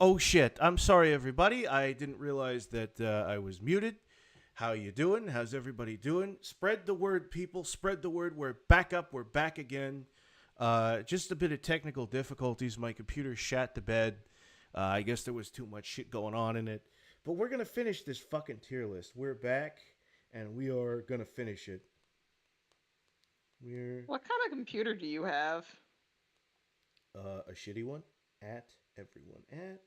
Oh shit! I'm sorry, everybody. I didn't realize that I was muted. How you doing? How's everybody doing? Spread the word, people. Spread the word. We're back up. We're back again. Just a bit of technical difficulties. My computer shat to bed. I guess there was too much shit going on in it. But we're gonna finish this fucking tier list. We're back, and we are gonna finish it. We're What kind of computer do you have? a shitty one. At everyone at.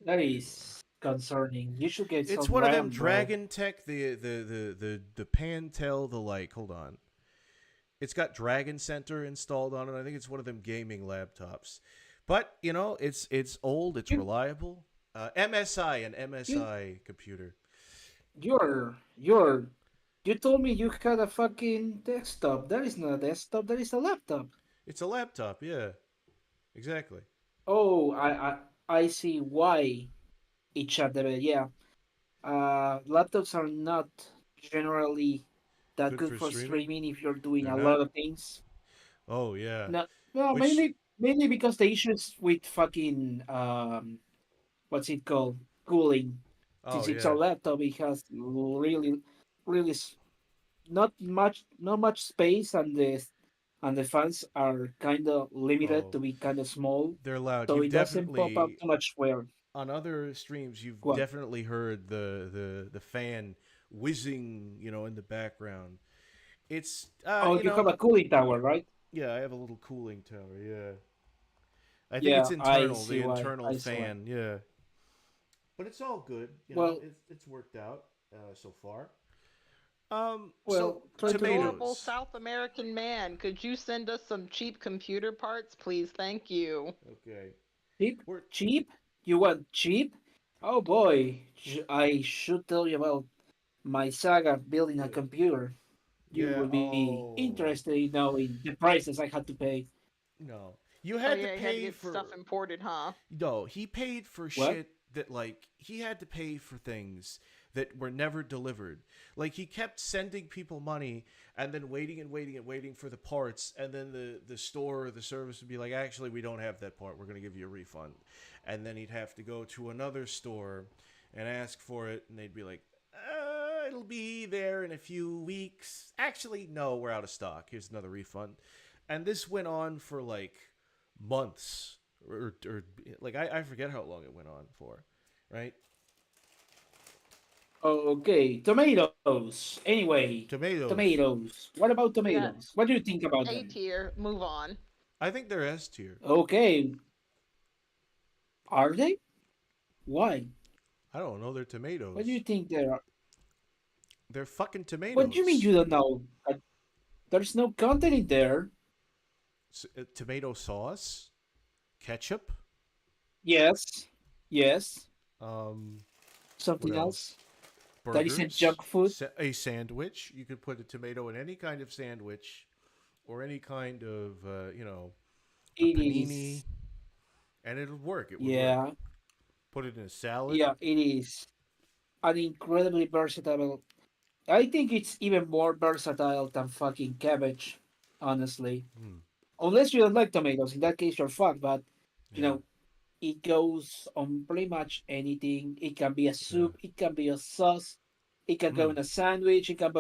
That is concerning. You should get It's some one of them RAM, bro. Dragon Tech, the Pantel, the like. Hold on, it's got Dragon Center installed on it. I think it's one of them gaming laptops. But you know, it's old. It's You, reliable. MSI, an you, MSI computer. you're. You told me you had a fucking desktop. That is not a desktop. That is a laptop. It's a laptop. Yeah, exactly. Oh, I see why it shut the bed. Yeah. Laptops are not generally that Good good for for streaming. streaming if you're doing They're a not. lot of things. Oh yeah. No, no, Which mainly because the issues with fucking what's it called, cooling. oh Since it's a yeah. laptop, it has really not much space, and the fans are kind of limited Oh, to be kind of small, they're loud. so You've it doesn't pop up definitely too much wear. on other streams you've What? definitely heard the fan whizzing, in the background. It's Oh, you have a cooling tower, right? yeah, I have a little cooling tower, yeah. I think it's Yeah, I internal, see the why. internal I see why. fan, yeah. But it's all good, Well, it's worked out so far. So try to be. Adorable tomatoes. South American man, could you send us some cheap computer parts, please? Thank you. Okay. Cheap? We're Cheap? You want cheap? Oh boy, I should tell you about my saga of building a yeah. computer. You Yeah, will be oh. interested in knowing the prices I had to pay. No. You Oh had to yeah, you had to pay get stuff for imported, huh? No, he paid for What? shit that like he had to pay for things that were never delivered. Like he kept sending people money and then waiting and waiting and waiting for the parts, and then the store or the service would be like, "Actually, we don't have that part. We're going to give you a refund." And then he'd have to go to another store and ask for it, and they'd be like, it'll be there in a few weeks. Actually, no, we're out of stock. Here's another refund." And this went on for like months, or like I forget how long it went on for, right? Okay, tomatoes. Anyway, Tomatoes. tomatoes. What about We got tomatoes? What do you think about A them? tier. Move on. I think they're S tier. Okay, are they? Why? I don't know. They're What do you tomatoes. think they are? They're fucking What do you mean tomatoes. you don't know? There's no content in there. Tomato sauce, ketchup. Yes, yes. Um, what Something else else? that isn't Burgers. junk food. A sandwich. You could put a tomato in any kind of sandwich, or any kind of a It panini, is. and it'll work. It would work. Yeah, Put it in a salad. yeah. It is an incredibly versatile. I think it's even more versatile than fucking cabbage, honestly. Hmm. Unless you don't like tomatoes, in that case you're fucked. But you Yeah. know, it goes on pretty much anything. It can be a Yeah. soup. It can be a sauce. It can go Hmm. in a sandwich. It can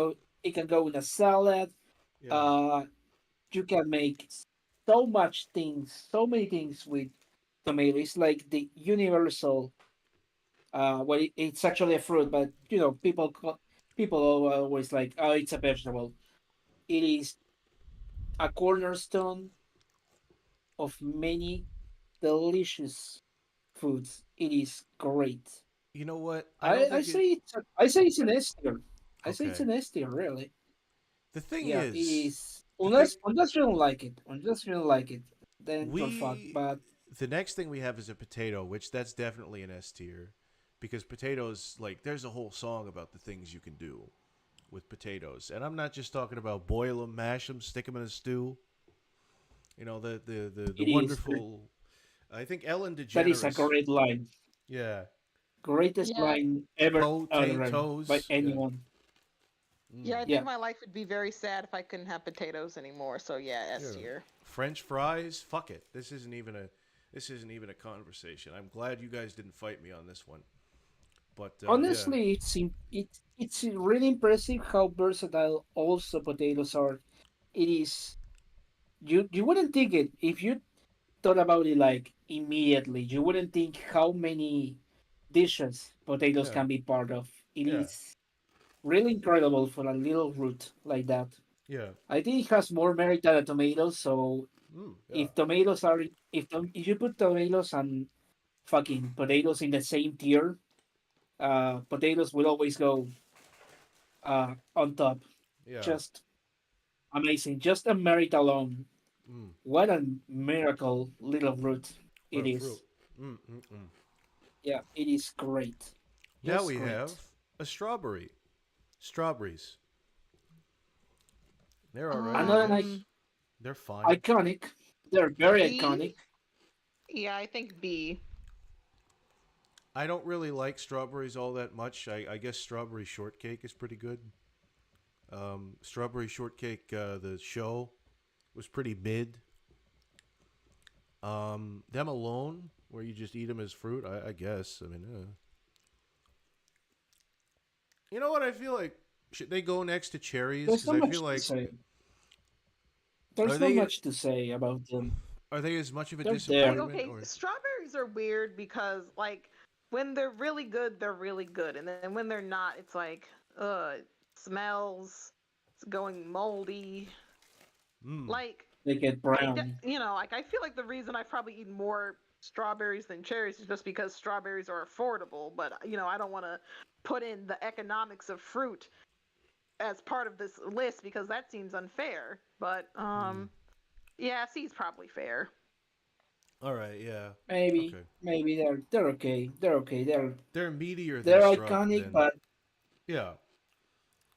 go in a salad. Yeah. Uh, you can make so much things, so many things with tomato. It's like the universal. Well, it's actually a fruit, but people are always like, oh, it's a vegetable. It is a cornerstone of many delicious foods. It is great. You know what? I I don't I think it. say it's an S tier. I say it's Okay. an S tier, really. The thing Yeah, it is, is. the thing Unless you don't like it, then you're fucked. we But the next thing we have is a potato, which that's definitely an S tier, because potatoes, like, there's a whole song about the things you can do with potatoes, and I'm not just talking about boil them, mash them, stick them in a stew. The it is. wonderful. I think Ellen That is a DeGeneres. great line. Yeah. Greatest Yeah, line ever uttered by Potatoes. Yeah. anyone. yeah. I Mm. think Yeah. my life would be very sad if I couldn't have potatoes anymore. So yeah, S Yeah. tier. French fries. Fuck it. This isn't even a. this isn't even a conversation. I'm glad you guys didn't fight me on this one. But yeah, Honestly, it's really impressive how versatile also potatoes are. It is you wouldn't think it if you thought about it like immediately. You wouldn't think how many dishes potatoes yeah, can be part of. It yeah, is really incredible for a little root like that. yeah, I think it has more merit than a tomato. So yeah. if tomatoes are if you put tomatoes and fucking potatoes in the same tier, potatoes will always go on top. Yeah. Just amazing. Just a merit alone. Mm. What a miracle little root What it a fruit. is. Mm, mm, mm. Yeah, it is great. Now Just we have great. a strawberry. Strawberries. They're all right, I Another guess. Um, They're fine. iconic. They're very B. iconic. Yeah, I think B. I don't really like strawberries all that much. I guess strawberry shortcake is pretty good. Strawberry shortcake, the show was pretty mid. Them alone, where you just eat them as fruit, I guess. I mean, you know what? I feel like should they go next to cherries? There's Because not I feel much to like say. are There's not they much to say about them. are they as much of a They're Like, there. disappointment okay, or strawberries are weird because, like, when they're really good, they're really good. And then when they're not, it's like, it smells, it's going moldy. mm, Like, They get brown. like, I feel like the reason I've probably eaten more strawberries than cherries is just because strawberries are affordable. But, I don't want to put in the economics of fruit as part of this list because that seems unfair. But, mm. yeah, C's probably fair. All right, yeah, Maybe, okay. maybe they're okay. They're okay. They're meatier than They're straw iconic, than but yeah.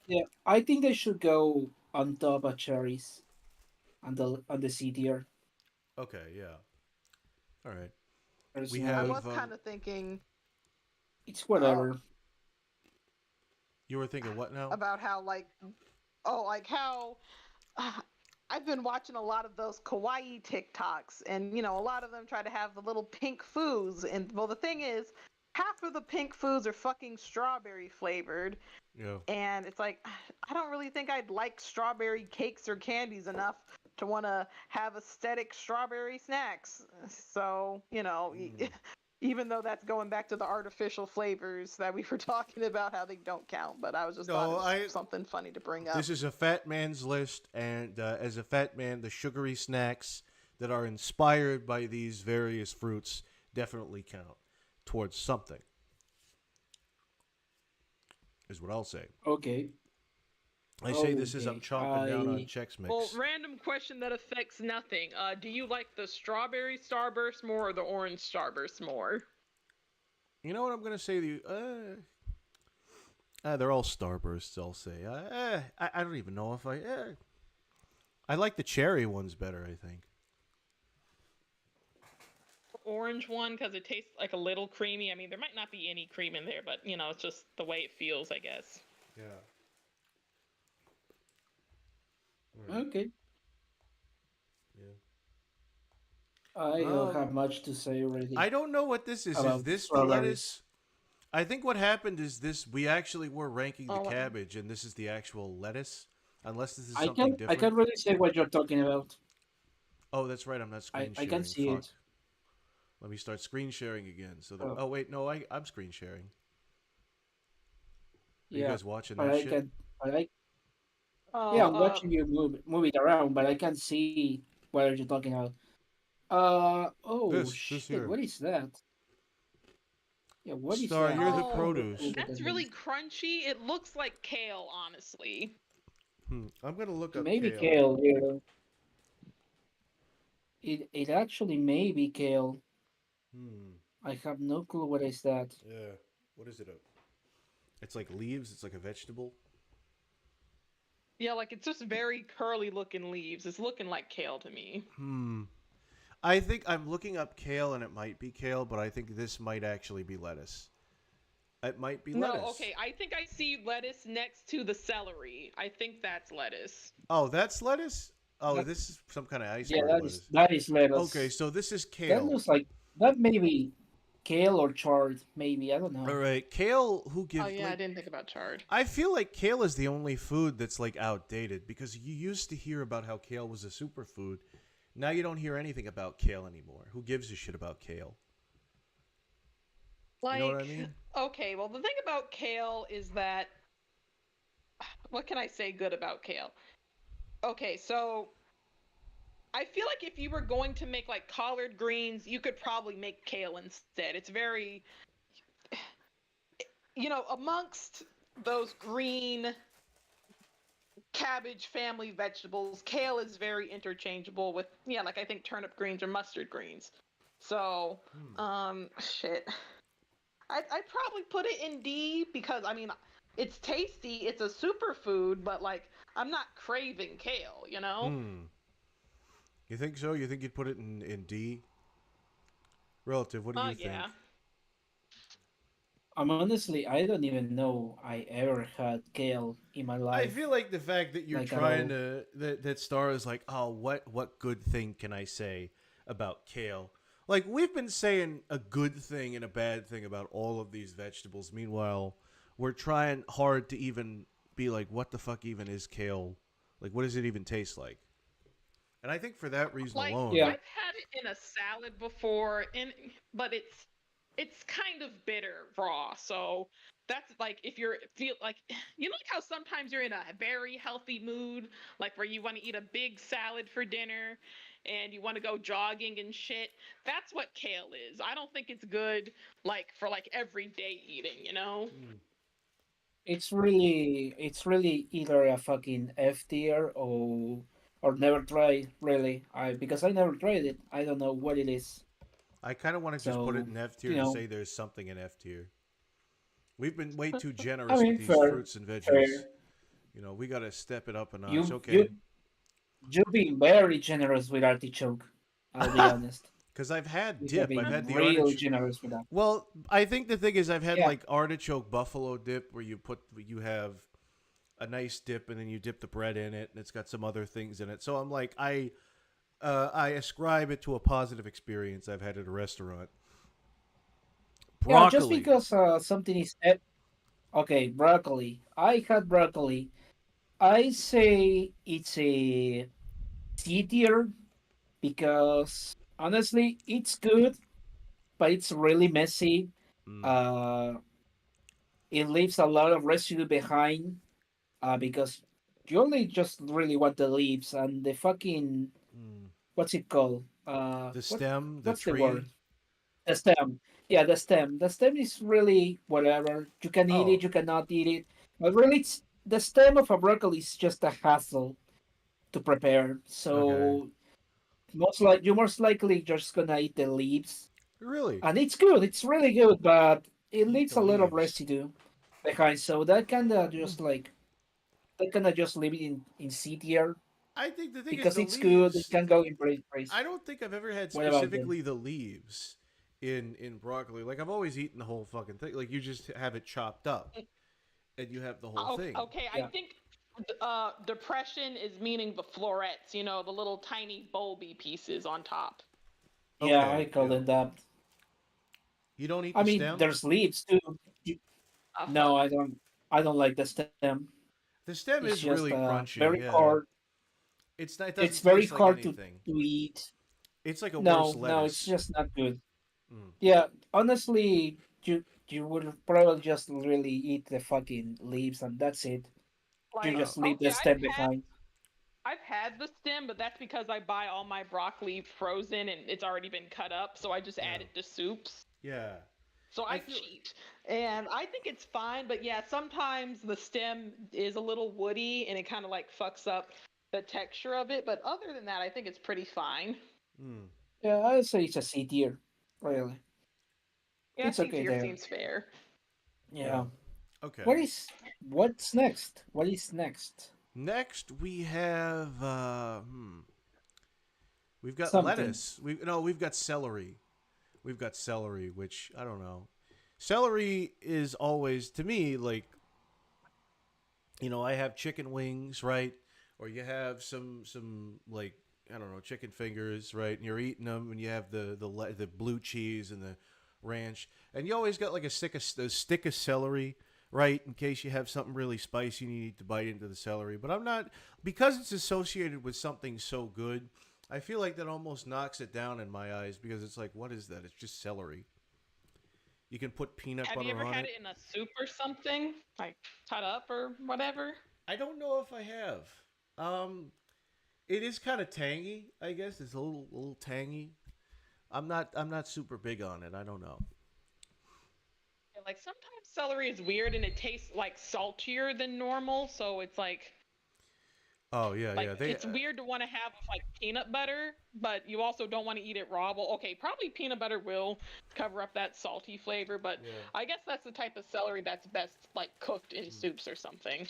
yeah, I think they should go on top of cherries on the C tier. Okay, yeah. All right. We I Personally, was have kind of thinking, it's uh, whatever. you were thinking what now? about how, like, like how uh, I've been watching a lot of those kawaii TikToks, and a lot of them try to have the little pink foos. And well, the thing is, half of the pink foos are fucking strawberry flavored, Yeah. and it's like I don't really think I'd like strawberry cakes or candies enough to want to have aesthetic strawberry snacks. So Mm. even though that's going back to the artificial flavors that we were talking about how they don't count, but I was just thought it No, was I something funny to bring up. this is a fat man's list, and as a fat man, the sugary snacks that are inspired by these various fruits definitely count towards something. Is what I'll say. Okay, I say this as I'm okay. chomping down on I Chex Well, Mix. random question that affects nothing. Do you like the strawberry starburst more or the orange starburst more? You know what I'm gonna say to you? They're all starbursts. I'll say. I don't even know if I. I like the cherry ones better. I think. Orange one because it tastes like a little creamy. I mean, there might not be any cream in there, but it's just the way it feels, I guess. Yeah. okay. Yeah. I don't have much to say I really don't know what this is. Is about this the strawberries. lettuce? I think what happened is this. We actually were ranking the Oh, cabbage, and this is the actual lettuce. Unless this is I something can I different. can really say what you're talking about. Oh, that's right. I'm not screen I can sharing. see Fuck. it. Let me start screen sharing again. So that. Oh, Oh wait, no. I'm screen sharing. Are you yeah, guys watching but that I shit? can. But I Oh, Yeah, I'm watching you move it around, but I can't see what are you talking about. Oh This shit, here. what is that? Yeah, what is Star, that? you're the oh, Look produce. at that's that. really crunchy. It looks like kale, honestly. I'm gonna look up Maybe kale. kale. Yeah, it actually may be kale. Hmm. I have no clue what is that. Yeah. What is it? It's like leaves. It's like a vegetable. Yeah, like it's just very curly looking leaves. It's looking like kale to me. Hmm. I think I'm looking up kale, and it might be kale, but I think this might actually be lettuce. It might be No, lettuce. okay. I think I see lettuce next to the celery. I think that's lettuce. Oh, that's lettuce. Oh, this is some kind of Yeah, iceberg lettuce. that is Okay, lettuce. so this is That kale. looks like that maybe kale or chard. Maybe I don't All know. right, kale. Who Oh gives yeah, I like? didn't think about chard. I feel like kale is the only food that's like outdated because you used to hear about how kale was a superfood. Now you don't hear anything about kale anymore. Who gives a shit about kale? You know what I Like, mean? okay, well the thing about kale is that what can I say good about kale? Okay, so I feel like if you were going to make like collard greens, you could probably make kale instead. It's very, amongst those green cabbage family vegetables, kale is very interchangeable with, yeah, like I think turnip greens or mustard greens. So, Hmm. shit. I'd probably put it in D because I mean, it's tasty, it's a superfood, but like I'm not craving kale, you know? Hmm. You think so? You think you'd put it in D? Relative, what do you think? Yeah. I don't even know I ever had kale in my I life, feel like the fact that you're like at trying all. to that Star is like, oh, what good thing can I say about kale? Like we've been saying a good thing and a bad thing about all of these vegetables. Meanwhile, we're trying hard to even be like, what the fuck even is kale? Like, what does it even taste like? And I think for that reason Like Yeah, alone, I've had it in a salad before, and but it's kind of bitter raw. So that's like if you're feel like like how sometimes you're in a very healthy mood, like where you want to eat a big salad for dinner and you want to go jogging and shit. That's what kale is. I don't think it's good like for like everyday eating, you know? hmm, it's really either a fucking F tier or never tried really. I because I never tried it. I don't know what it is. I kind of want to just put it So in F tier you to know, say there's something in F tier. We've been way too I generous with mean, these fair, fruits and veggies. fair. You know, we got to step it up a notch. You Okay. you you've been very generous with artichoke. I'll be honest. Because I've had You have dip. I've been had the real artichoke. generous with that. Well, I think the thing is, I've had Yeah, like artichoke buffalo dip, where you have a nice dip, and then you dip the bread in it, and it's got some other things in it. So I'm like, I ascribe it to a positive experience I've had at a restaurant. yeah. Just Broccoli. because something is okay, broccoli. I had broccoli. I say it's a C tier because honestly, it's good, but it's really messy. Mm, Uh, it leaves a lot of residue behind because you only just really want the leaves and the fucking mm. what's it called? The stem, the What's the word? tree. The stem. Yeah, the stem. The stem is really whatever. You can eat it, Oh, you cannot eat it. But really, it's the stem of a broccoli is just a hassle to prepare. okay. So you're most likely just gonna eat the leaves, Really? and it's good. It's really good, but it Eat leaves the a lot of leaves. residue behind. So that Hmm. kind of just leave it in C tier I think the thing is because the it's good. It leaves. can go in praise. I don't think I've ever had What about them? specifically the leaves in broccoli. Like I've always eaten the whole fucking thing. Like you just have it chopped up and you have the whole thing. Okay, I Yeah, think depression is meaning the florets, the little tiny bulby pieces on top. yeah, Okay, I call yeah. it that. You don't eat I the mean, stem? there's leaves too. Oh No, fuck. I don't. I don't like the stem. The stem It's is just really crunchy. very Yeah. hard. It's not, it It's doesn't very taste like hard anything. to eat. It's like a worse No, no, it's lettuce. just not good. Mm. Yeah, honestly, you would probably just really eat the fucking leaves and that's it. You Like Oh. just leave okay, the stem behind. I've had the stem, but that's because I buy all my broccoli frozen and it's already been cut up, so I just add Yeah. it to soups. Yeah. So I I feel cheat. And I think it's fine, but yeah, sometimes the stem is a little woody and it kind of like fucks up the texture of it, but other than that, I think it's pretty fine. mm. Yeah, I'd say it's a C tier. Really, Yeah, it's C okay tier there. seems fair. Yeah. Yeah. Okay. What's next? What is next? Next we have we've got Something. lettuce. We've got celery. We've got celery, which I don't know. Celery is always to me like I have chicken wings, right? or you have some like I don't know chicken fingers, right? And you're eating them, and you have the blue cheese and the ranch, and you always got like a stick of celery, right? In case you have something really spicy and you need to bite into the celery. But I'm not because it's associated with something so good. I feel like that almost knocks it down in my eyes because it's like, what is that? It's just celery. You can put peanut Have you butter ever on had it. it in a soup or something, like cut up or whatever? I don't know if I have. Um, it is kind of tangy. I guess it's a little tangy. I'm not super big on it. I don't know. Yeah, like sometimes celery is weird and it tastes like saltier than normal, so it's Oh yeah, like yeah. They it's weird to want to have with like peanut butter, but you also don't want to eat it raw. Well, okay, probably peanut butter will cover up that salty flavor, but yeah. I guess that's the type of celery that's best like cooked in soups or something.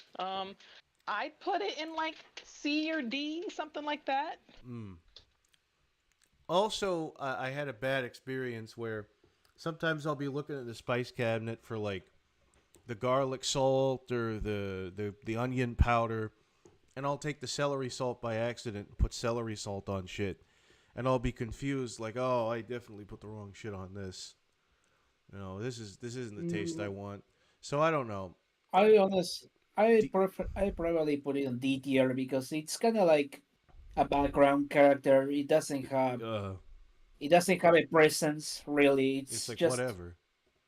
I'd put it in like C or D, something like that. Mm. Also, I had a bad experience where sometimes I'll be looking at the spice cabinet for like the garlic salt or the onion powder, and I'll take the celery salt by accident and put celery salt on shit, and I'll be confused like, oh, I definitely put the wrong shit on this. This isn't the taste I Mm, want. So I don't know. I honest, D- I probably put it on D tier because it's kind of like a background character. uh, It doesn't have a presence really. it's It's like just whatever.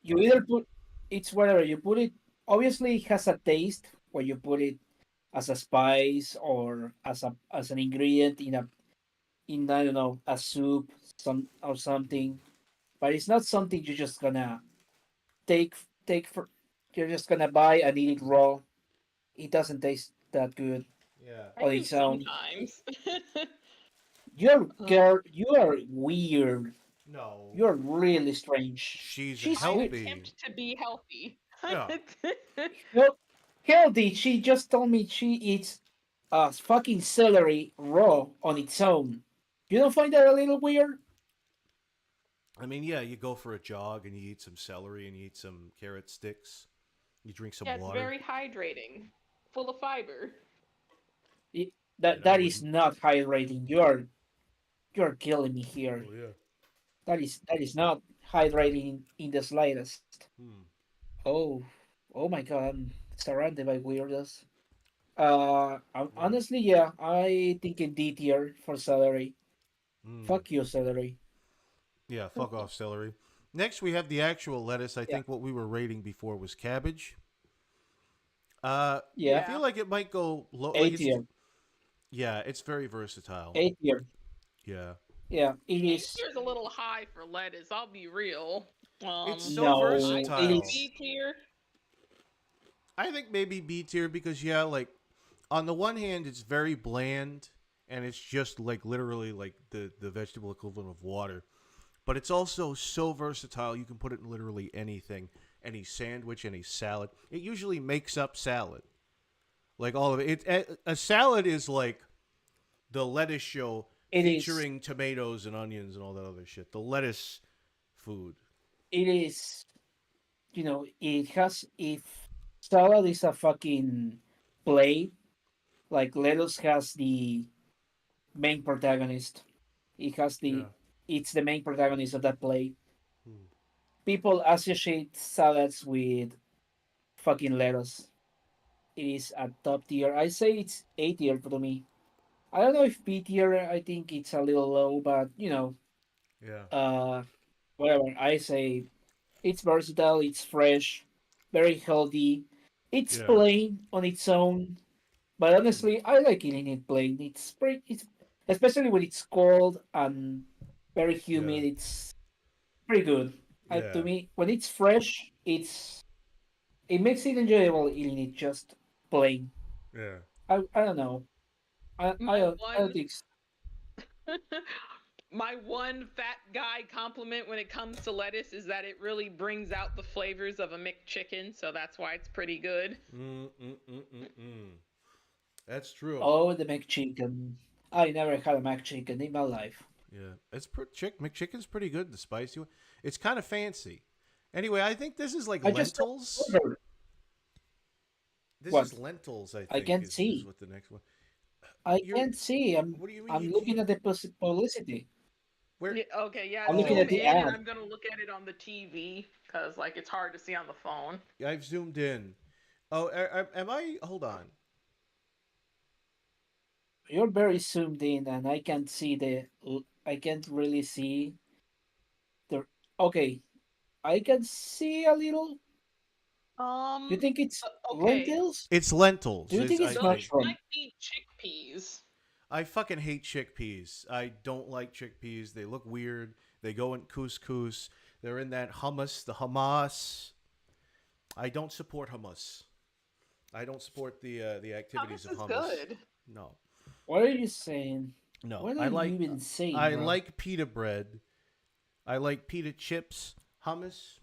you either put it's whatever you put it. Obviously, it has a taste when you put it as a spice or as an ingredient in I don't know a soup or something. But it's not something you're just gonna take take for. You're just gonna buy and eat it raw. It doesn't taste that good Yeah. I on do its own. sometimes. You are weird. No, You're really strange. she's She's I weird. healthy. attempt to be healthy. Yeah. Well, healthy. She just told me she eats fucking celery raw on its own. You don't find that a little weird? I mean, yeah, you go for a jog and you eat some celery and you eat some carrot sticks. You drink some Yeah, it's water. very hydrating, full of fiber. It, And I that is wouldn't. not hydrating. You're killing me here. Oh yeah. That is not hydrating in the slightest. Hmm. Oh, oh my god, I'm surrounded by weirdos. Yeah. Honestly, yeah, I think in D tier for celery. Hmm. Fuck you, celery. Yeah. Fuck off, celery. Next, we have the actual lettuce. I Yeah, think what we were rating before was cabbage. I yeah, Yeah. feel like it might go low. A Like it's tier, yeah, it's very versatile. A tier. Yeah. Yeah, it A is. tier's a little high for lettuce. I'll be real. It's Um, so No, I'd it say versatile. is. B tier. I think maybe B tier because yeah, like on the one hand, it's very bland and it's just like literally like the vegetable equivalent of water. But it's also so versatile. You can put it in literally anything, any sandwich, any salad. It usually makes up salad. Like all of it. A salad is like the lettuce show It is. featuring tomatoes and onions and all that other shit. The lettuce food. It is. It has. If salad is a fucking play, like lettuce has the main protagonist. It has the. Yeah. It's the main protagonist of that play. Hmm. People associate salads with fucking lettuce. It is a top tier. I say it's A tier for me. I don't know if B tier. I think it's a little low, but Yeah. uh, whatever. I say it's versatile. It's fresh, very healthy. It's Yeah. plain on its own, but honestly, I like eating it plain. It's pretty. It's especially when it's cold and very Yeah. humid. It's pretty good. To Yeah. me, when it's fresh, it makes it enjoyable eating it just plain. Yeah. I don't know. My I don't one think my one fat guy compliment when it comes to lettuce is that it really brings out the flavors of a McChicken, so that's why it's pretty good. Mm, mm, mm, mm, mm. That's true. Oh, the McChicken. I never had a McChicken in my life. Yeah, it's McChicken's pretty good. The spicy one, it's kind of fancy. Anyway, I think this is like I just lentils. ordered. This What? is lentils. I I think can't is see. what the next one. I You're can't see. what do you mean I'm you looking can't? at the publicity. Where? Yeah, okay, yeah, I'm looking zoom at the in, and ad. I'm gonna look at it on the TV because like it's hard to see on the phone. I've zoomed in. Oh, am I? Hold on. You're very zoomed in, and I can't see I can't really see the. Okay, I can see a little. Do you Um, think it's okay, lentils? It's lentils. Do you think I it's those think. mushroom? might be chickpeas. I fucking hate chickpeas. I don't like chickpeas. They look weird. They go in couscous. They're in that hummus, the hummus. I don't support hummus. I don't support the activities Hummus of is hummus. good. No, What are you saying? no. What I are like you even saying, I bro? like pita bread. I like pita chips. Hummus.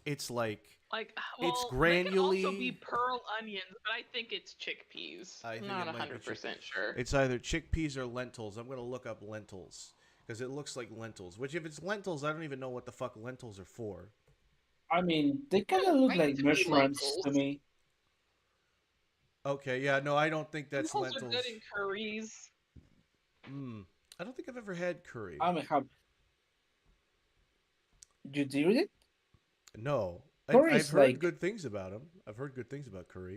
It's like Like, It's well, they could also be granularly- pearl onions, but I think it's chickpeas. I I'm think not it might be 100% sure. it's either chickpeas or lentils. I'm gonna look up lentils because it looks like lentils. Which if it's lentils, I don't even know what the fuck lentils are for. I mean, they kind of look Right like to be mushrooms lentils. to me. Okay, yeah, no, I don't think that's Lentils are lentils. good in curries. I don't think I've ever had curry. I'm have. You did it? No, Curry I've is heard like good things about them. I've heard good things about curry.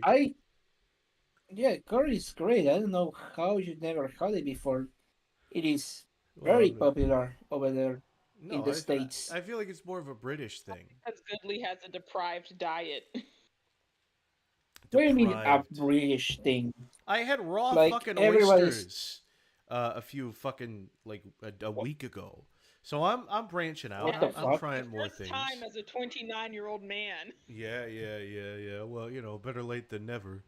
Yeah, curry is great. I don't know how you never had it before. It is Well, very I'm- popular over there no, in the States. I feel like it's more of a British thing. Because Goodley has a deprived diet. What do you mean a Deprived. British thing? I had raw Like, fucking everybody's- oysters a few fucking like a week ago. So I'm branching out. What the I'm fuck? trying more First things. time as a 29-year-old man. Yeah. Well, better late than never.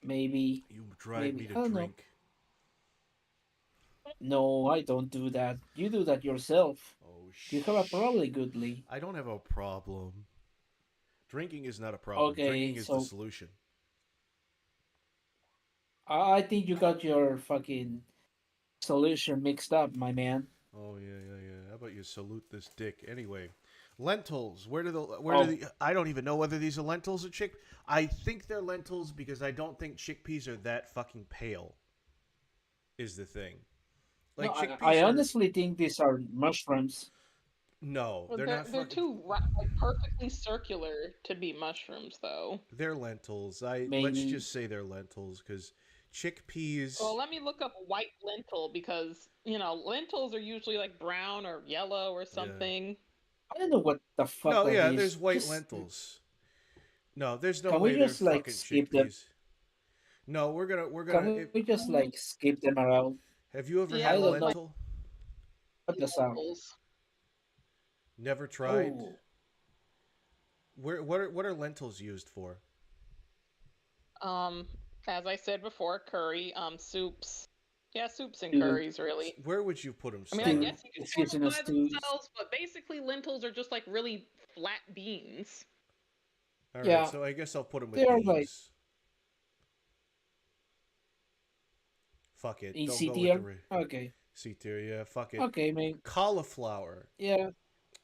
Maybe. You drive Maybe. me I to don't know. drink. No, I don't do that. You do that yourself. Oh You have a problem, Goodly. I don't have a problem. Drinking is not a problem. Okay, Drinking is the so- solution. I think you got your fucking solution mixed up, my man. Oh yeah. How about you salute this dick anyway? Lentils. Where do Oh. the I don't even know whether these are lentils or chick. I think they're lentils because I don't think chickpeas are that fucking pale. Is the thing. Like No, chickpeas I are, honestly think these are mushrooms. no, Well, they're not. they're Fucking, too perfectly circular to be mushrooms, though. they're lentils. Let's Maybe. just say they're lentils because chickpeas. Well, let me look up white lentil because lentils are usually like brown or yellow or something. I don't know what the fuck. No, that yeah, is. there's white Just- lentils. No, there's no Can we way just, they're like, fucking skip them? chickpeas. No, we're gonna Can we just like skip them around? have you ever Yeah, had I a don't know. lentil? What the sound? Lentils. Never tried. Oh, What are lentils used for? As I said before, curry, soups. Yeah, soups and Mhm. curries, really. Where would you put them? I mean, Stew. I guess you can It's put used them in a by stew. themselves, but basically lentils are just like really flat beans. All right, Yeah. so I guess I'll put them with They are beans. like- Fuck it. in Don't C go with tier. the Okay, C tier. Yeah, fuck it. okay, man. Cauliflower. Yeah,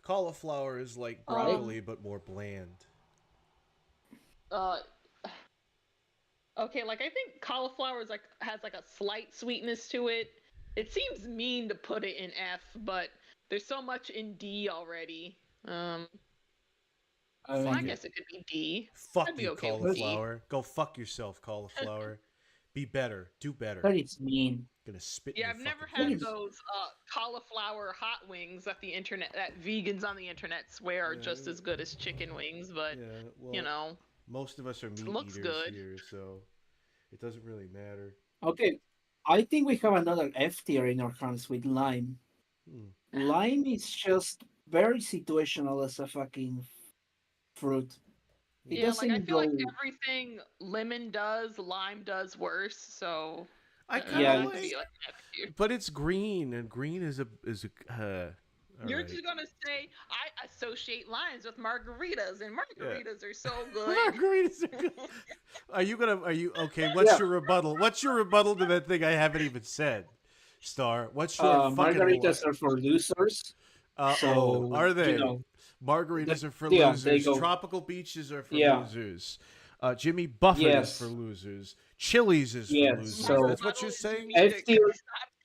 Cauliflower is like broccoli but more bland. Okay, like I think cauliflower is has like a slight sweetness to it. It seems mean to put it in F, but there's so much in D already. I So I mean, guess it could be D. Fuck I'd be you, okay with D. cauliflower. Go fuck yourself, cauliflower. Be better. Do better. but it's mean. Gonna spit. Yeah, in I've your never fucking had face. those cauliflower hot wings that that vegans on the internet swear are Yeah, just as good as chicken wings, but Yeah, well, most of us are meat looks eaters good. here, so it doesn't really matter. Okay, I think we have another F tier in our hands with lime. Hmm. Lime is just very situational as a fucking fruit. It yeah, like I doesn't feel like go- everything lemon does, lime does worse. So I uh, kind Yeah, of that could like, be like F tier. but it's green, and green is a all You're right. just gonna say I associate limes with margaritas, and margaritas are so good. Margaritas are good. Are you okay? What's Yeah. your rebuttal? What's your rebuttal to that thing I haven't even said? Star, what's your fucking Margaritas are for losers. So are they? You know, Margaritas are for yeah, they losers. go- Tropical beaches are for Yeah. losers. Jimmy Buffett Yes. is for losers. Chili's is for Yes, losers. so That's what you're saying? F tier,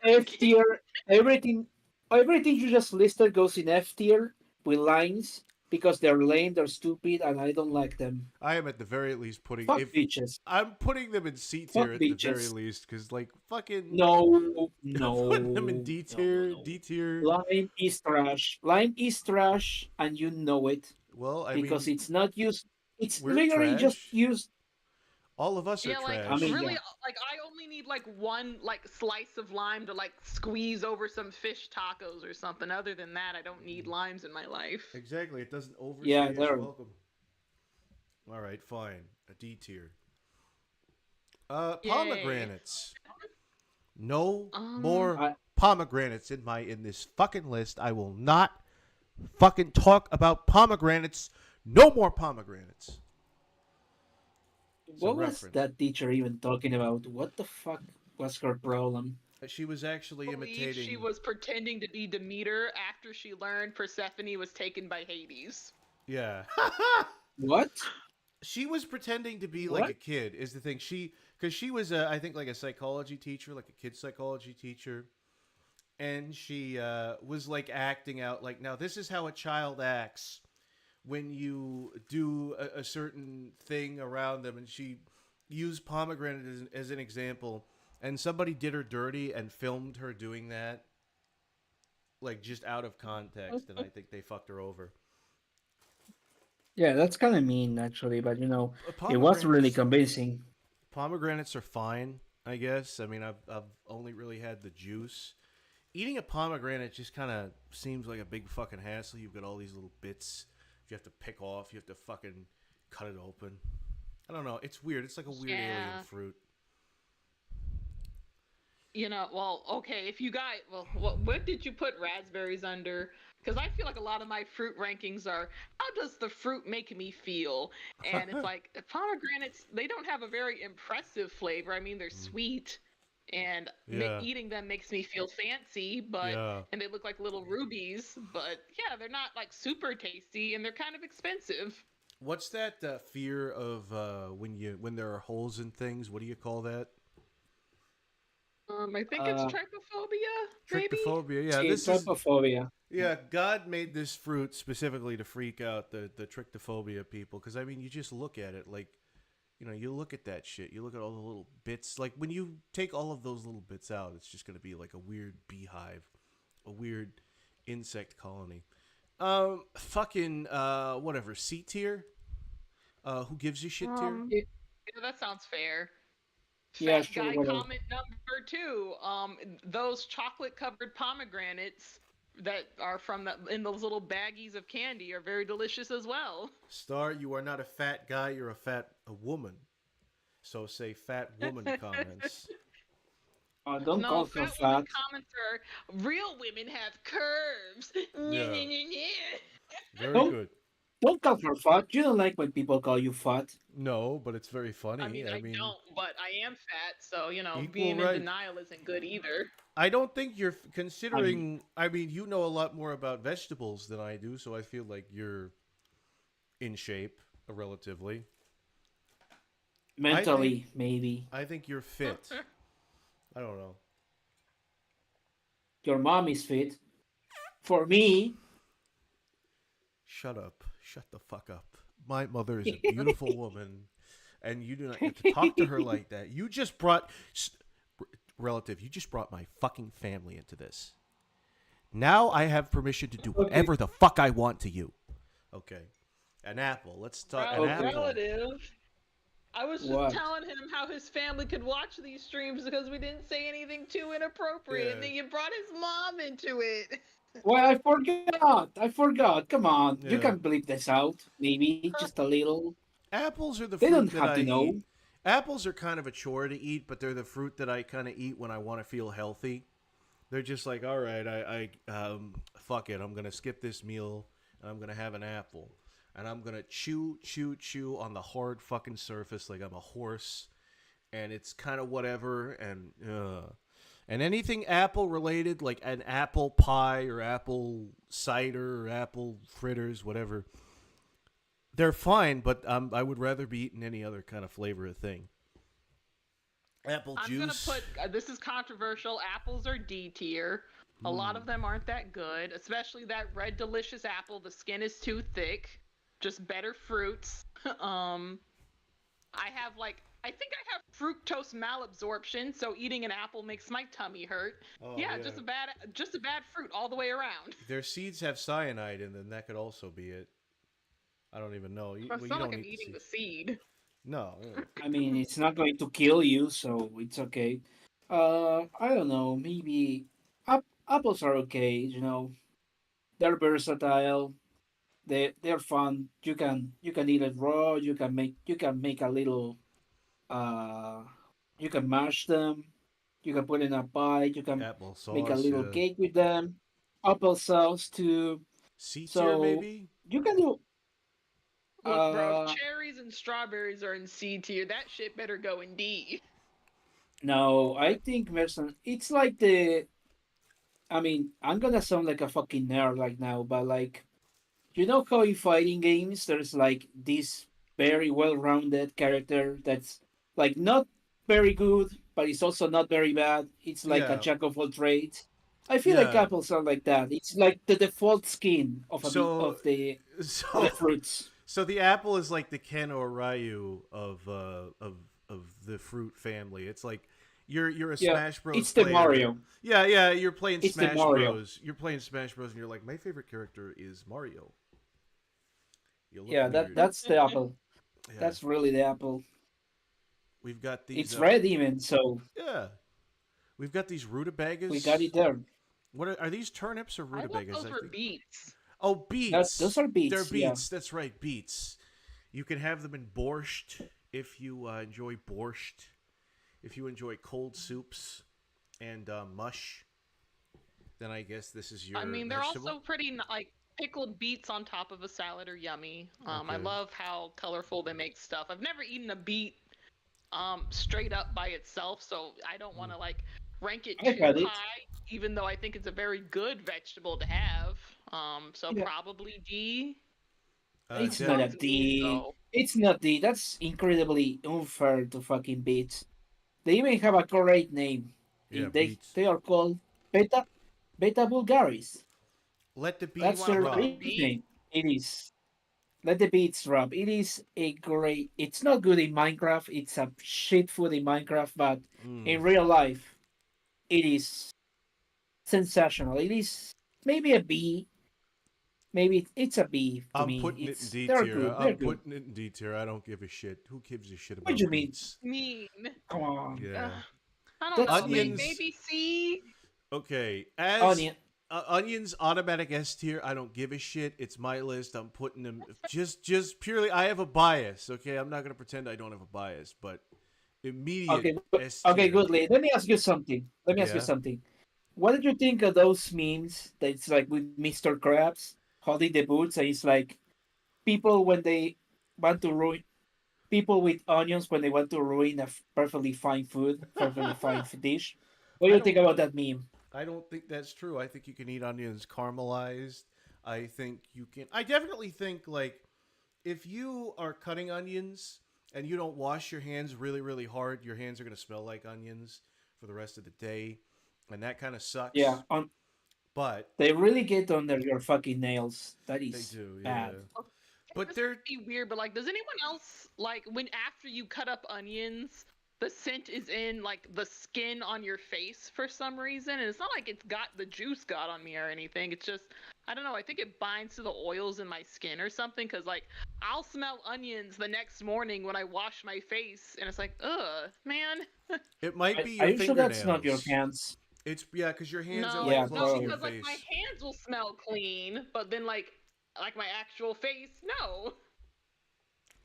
F tier, everything you just listed goes in F tier with lines because they're lame, they're stupid, and I don't like them. I am at the very least putting Fuck if bitches. I'm putting them in C Fuck tier at the very bitches. least because like fucking No, putting them in no, D no, tier, no, no. D tier. Lime is trash. Lime is trash, and you know it Well, I because mean, it's not used. It's we're literally just trash. used. All of us are Yeah, like I mean, trash. really, yeah. like I only need like one like slice of lime to like squeeze over some fish tacos or something. Other than that, I don't need limes in my life. Exactly. It doesn't Yeah, overstay its they're welcome. All right, fine. A D tier. Yay. Pomegranates. No Um, more I, pomegranates in this fucking list. I will not fucking talk about pomegranates. No more pomegranates. It's a what was reference. that teacher even talking about? What the fuck was her problem? She was actually I believe imitating. she was pretending to be Demeter after she learned Persephone was taken by Hades. Yeah. What? She was pretending to be like What? a kid. Is the thing because she was I think like a psychology teacher, like a kid psychology teacher, and she was like acting out like, now this is how a child acts when you do a certain thing around them, and she used pomegranate as an example, and somebody did her dirty and filmed her doing that, like just out of context, and I think they fucked her over. Yeah, that's kind of mean, actually, but it was really Pomegranates, convincing. pomegranates are fine, I guess. I mean, I've only really had the juice. Eating a pomegranate just kind of seems like a big fucking hassle. You've got all these little bits you have to pick off. You have to fucking cut it open. I don't know. It's weird. It's like a weird Yeah. alien fruit. Well, okay, if you guys, well, what did you put raspberries under? Because I feel like a lot of my fruit rankings are, how does the fruit make me feel? And it's like, pomegranates, they don't have a very impressive flavor. I mean, they're sweet, and Yeah. eating them makes me feel fancy, but, Yeah. and they look like little rubies, but yeah, they're not like super tasty, and they're kind of expensive. What's that fear of when there are holes in things? What do you call that? I think it's Uh, trypophobia, maybe? Trichophobia. Yeah, See, this is trypophobia. yeah. God made this fruit specifically to freak out the trichophobia people, because I mean, you just look at it like, you look at that shit. You look at all the little bits. Like when you take all of those little bits out, it's just gonna be like a weird beehive, a weird insect colony. Fucking whatever. C tier. Who gives you shit tier? Yeah, that sounds fair. Yeah, Fat sure, guy whatever. comment number 2. Those chocolate covered pomegranates that are in those little baggies of candy are very delicious as well. Star, you are not a fat guy. You're a woman. So say fat woman comments. Don't No, call her fat fat. women comments are real women have curves. Very Don't- good. Don't call her fat. You don't like when people call you fat. No, but it's very funny. I mean, I don't, but I am fat, so Equal being right. in denial isn't good either. I don't think you're considering. I mean, you know a lot more about vegetables than I do, so I feel like you're in shape, relatively. Mentally, maybe. I think you're fit. I don't know. Your mom is fit. For me, Shut up. Shut the fuck up. My mother is a beautiful woman, and you do not get to talk to her like that. You just brought relative. You just brought my fucking family into this. Now I have permission to do whatever the fuck I want to you. Okay. An apple. Let's talk. An apple. Relative. I was just What? telling him how his family could watch these streams because we didn't say anything too inappropriate, Yeah. and then you brought his mom into it. well, I forgot. I forgot. Come on, Yeah. you can bleep this out. Maybe just a little. Apples are the They fruit don't that have I to know. eat. Apples are kind of a chore to eat, but they're the fruit that I kind of eat when I want to feel healthy. They're just like, all right, I fuck it. I'm gonna skip this meal and I'm gonna have an apple, and I'm gonna chew on the hard fucking surface like I'm a horse, and it's kind of whatever. And anything apple related, like an apple pie or apple cider or apple fritters, whatever, they're fine. But I would rather be eating any other kind of flavor of thing. Apple I'm gonna juice. put this is controversial. Apples are D tier. A lot of them aren't that good, especially that red delicious apple. The skin is too thick. Just better fruits. um, I have I think I have fructose malabsorption, so eating an apple makes my tummy hurt. Oh Yeah, yeah. just a bad fruit all the way around. Their seeds have cyanide in them. That could also be it. I don't even know. It's Well, you not like don't I'm eat the eating seed. the seed. No. I mean, it's not going to kill you, so it's okay. I don't know. Maybe apples are okay. They're versatile. They're fun. You can eat it raw. You can make a little. Uh, you can mash them. You can put in a pie. You can Apple make a sauce. little Yeah. cake with them. Apple sauce too. C tier So maybe. you can do. Look, bro, if Uh, cherries and strawberries are in C tier, that shit better go in D. no, I think Merson. It's like the. I mean, I'm gonna sound like a fucking nerd right now, but like, how in fighting games there's like this very well-rounded character that's like not very good, but it's also not very bad. It's like a Yeah. jack of all trades. I feel like Yeah. apples are like that. It's like the default skin of a bit So of the so fruits. so the apple is like the Ken or Ryu of the fruit family. It's like you're a Yeah, Smash Bros it's the player. Mario. Yeah, yeah, you're playing It's the Smash Mario. Bros. You're playing Smash Bros and you're like, my favorite character is Mario. You look Yeah, weird. that's the apple. Yeah. That's really the apple. We've got these It's red even, so yeah. We've got these we got rutabagas. it there. What are these turnips or I thought rutabagas? those I were think. beets. Oh, Those beets. are They're beets. Yeah. beets. That's right, beets. You can have them in borscht if you enjoy borscht. If you enjoy cold soups and mush, then I guess this is your I mean, they're vegetable. also pretty pickled beets on top of a salad are yummy. I Okay. love how colorful they make stuff. I've never eaten a beet straight up by itself, so I don't want to rank it I've too had it. high, even though I think it's a very good vegetable to have. So Yeah. probably D. It's Yeah. not a Sounds mean, D. though. It's not D. That's incredibly unfair to fucking beats. They even have a great name. Yeah, They beets. they are called Beta Bulgaris. Let the You beets That's want to their put drop. in B? nickname. It is. Let the beats drop. It is a great. It's not good in Minecraft. It's a shit food in Minecraft, but Mm. in real life, it is sensational. It is maybe a B. Maybe it's a B to I'm me. putting it in It's D they're tier. good. They're I'm good. putting it in D tier. I don't give a shit. Who gives a shit What about do you mean? beets? Mean. Come on. Yeah. I don't That's know. Onions. Maybe C. Okay. As Onion. onions automatic S tier. I don't give a shit. It's my list. I'm putting them just purely. I have a bias. Okay. I'm not gonna pretend I don't have a bias, but immediate Okay. S Okay. tier. Good. Lee. Let me ask you something. Yeah. What did you think of those memes that it's like with Mr. Krabs holding the boots and it's like people when they want to ruin people with onions when they want to ruin a perfectly fine food, perfectly fine dish. What do I you think don't. about that meme? I don't think that's true. I think you can eat onions caramelized. I think you can. I definitely think like if you are cutting onions and you don't wash your hands really really hard, your hands are gonna smell like onions for the rest of the day, and that kind of Yeah, sucks. on But they really get under your fucking nails. That they is do, yeah. bad. But This they're might be weird, but does anyone else when after you cut up onions, the scent is in the skin on your face for some reason, and it's not like the juice got on me or anything. It's just I don't know. I think it binds to the oils in my skin or something. Cause I'll smell onions the next morning when I wash my face, and it's like, ugh, man. it might be Are your you sure that's not your fingernails. hands? It's yeah, because your hands are No, like Yeah, close no, to your probably. because face. my hands will smell clean, but then my actual face, no.